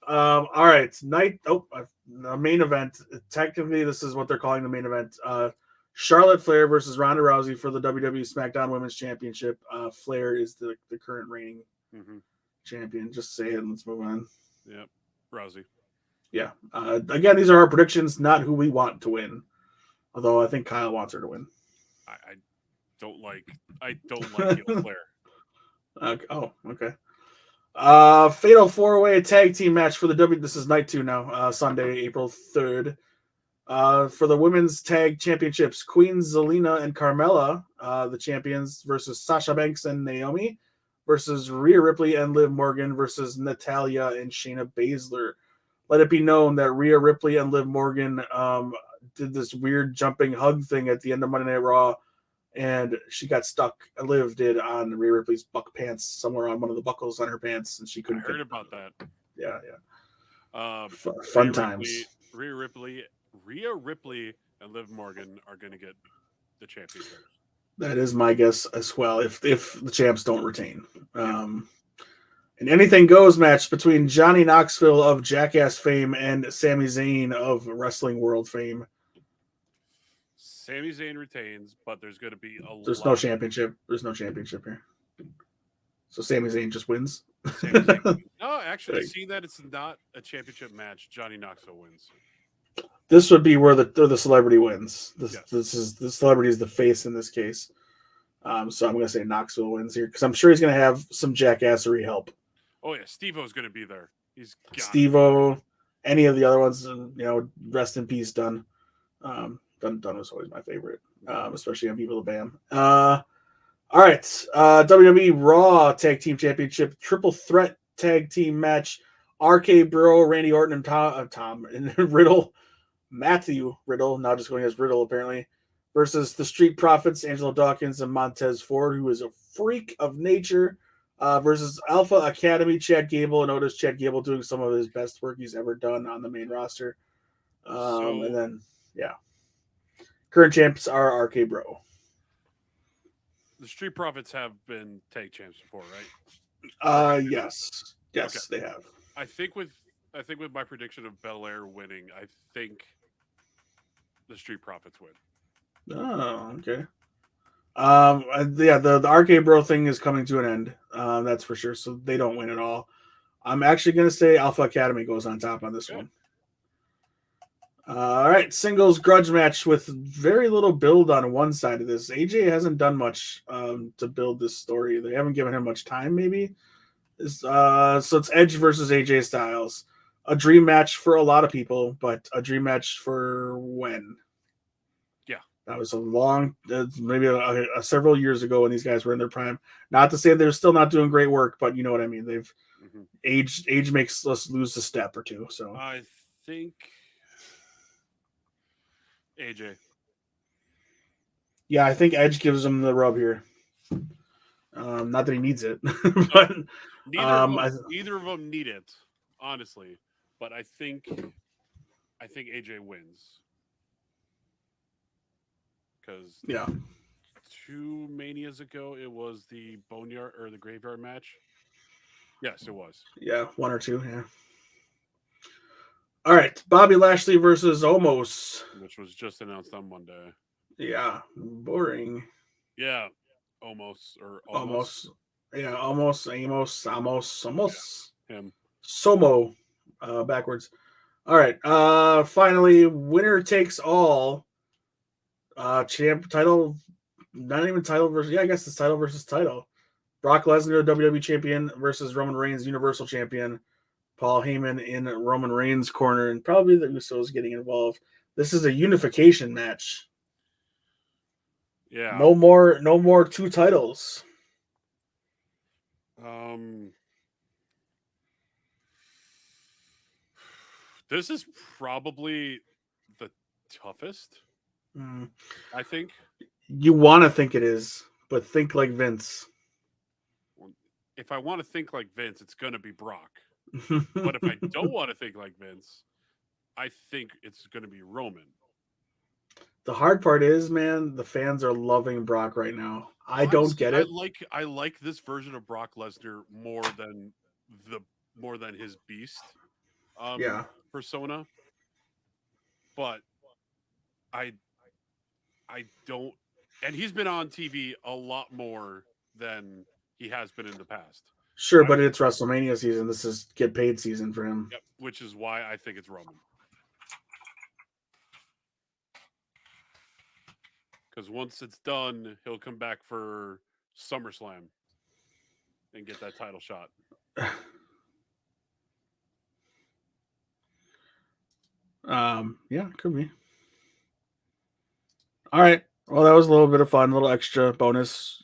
All right, the main event. Technically, this is what they're calling the main event. Charlotte Flair versus Ronda Rousey for the WWE SmackDown Women's Championship. Flair is the current reigning champion. Just say it and let's move on. Yep, Rousey. Yeah. Again, these are our predictions, not who we want to win. Although I think Kyle wants her to win. I don't like heel Flair. Okay. Fatal 4-way tag team match for the W. This is night 2 now. Sunday, April 3rd. For the women's tag championships, Queen Zelina and Carmella, the champions, versus Sasha Banks and Naomi, versus Rhea Ripley and Liv Morgan versus Natalya and Shayna Baszler. Let it be known that Rhea Ripley and Liv Morgan did this weird jumping hug thing at the end of Monday Night Raw, and she got stuck. Liv did on Rhea Ripley's buck pants, somewhere on one of the buckles on her pants, and she couldn't. I heard about that. Yeah. Fun times. Rhea Ripley and Liv Morgan are going to get the championships. That is my guess as well. If the champs don't retain, an anything goes match between Johnny Knoxville of Jackass fame and Sami Zayn of Wrestling World fame. Sami Zayn retains, but there's going to be There's no championship. There's no championship here. So Sami Zayn just wins. Sami Zayn wins. No, actually, seeing that it's not a championship match, Johnny Knoxville wins. This would be where the celebrity wins. This is the celebrity is the face in this case. So I'm going to say Knoxville wins here because I'm sure he's going to have some jackassery help. Oh yeah, Steve-O's going to be there. He's Steve-O, any of the other ones, rest in peace, Dunn. Dunn was always my favorite, especially on Viva La Bam. All right, WWE Raw Tag Team Championship Triple Threat Tag Team Match. RK Bro, Randy Orton, and Tom and Riddle. Matthew Riddle, now just going as Riddle apparently, versus the Street Profits, Angelo Dawkins and Montez Ford, who is a freak of nature, versus Alpha Academy, Chad Gable. Notice Chad Gable doing some of his best work he's ever done on the main roster. And then, current champs are RK Bro. The Street Profits have been tag champs before, right? Yes, okay. They have. I think with my prediction of Belair winning, I think the Street Profits win. Oh, okay. The RK Bro thing is coming to an end. That's for sure. So they don't win at all. I'm actually going to say Alpha Academy goes on top on this one. All right, singles grudge match with very little build on one side of this. AJ hasn't done much to build this story. They haven't given him much time, maybe. So it's Edge versus AJ Styles. A dream match for a lot of people, but a dream match for when? Yeah. That was a long, maybe a several years ago when these guys were in their prime. Not to say they're still not doing great work, but you know what I mean. They've age makes us lose a step or two. So I think AJ. Yeah, I think Edge gives him the rub here. Not that he needs it, but neither of them need it, honestly. But I think AJ wins because 2 Manias ago it was the Boneyard or the Graveyard match. Yes, it was. Yeah, 1 or 2. Yeah. All right, Bobby Lashley versus Omos, which was just announced on Monday. Yeah, boring. Yeah, Omos or Almost. Yeah, almost. Amos. Yeah, him. Somo, backwards. All right. Finally, winner takes all. Champ title. Not even title versus. Yeah, I guess it's title versus title. Brock Lesnar, WWE Champion, versus Roman Reigns, Universal Champion. Paul Heyman in Roman Reigns' corner, and probably the Usos getting involved. This is a unification match. Yeah. No more 2 titles. This is probably the toughest. I think. You want to think it is, but think like Vince. If I want to think like Vince, it's going to be Brock. But if I don't want to think like Vince, I think it's going to be Roman. The hard part is, man, the fans are loving Brock right now. I don't get it. I like this version of Brock Lesnar more than his beast persona. But I don't, and he's been on TV a lot more than he has been in the past. Sure, but it's WrestleMania season. This is get paid season for him. Yep, which is why I think it's Roman. Because once it's done, he'll come back for SummerSlam and get that title shot. Yeah, could be. All right. Well, that was a little bit of fun, a little extra bonus,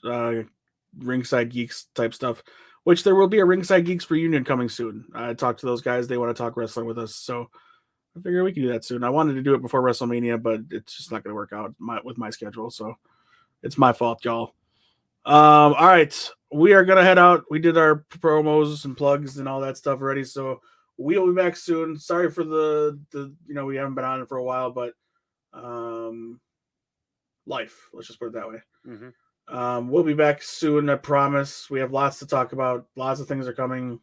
Ringside Geeks type stuff, which there will be a Ringside Geeks reunion coming soon. I talked to those guys. They want to talk wrestling with us. So I figure we can do that soon. I wanted to do it before WrestleMania, but it's just not going to work out with my schedule. So it's my fault, y'all. All right. We are going to head out. We did our promos and plugs and all that stuff already. So we'll be back soon. Sorry for the we haven't been on it for a while, but life. Let's just put it that way. Mm-hmm. We'll be back soon, I promise. We have lots to talk about. Lots of things are coming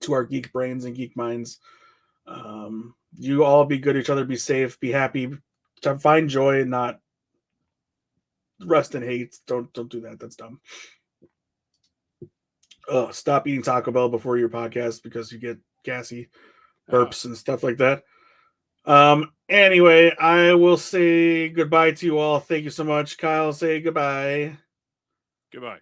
to our geek brains and geek minds. You all be good to each other, be safe, be happy, find joy, not rest in hate. Don't do that. That's dumb. Stop eating Taco Bell before your podcast because you get gassy burps and stuff like that. Anyway, I will say goodbye to you all. Thank you so much. Kyle, say goodbye. Goodbye.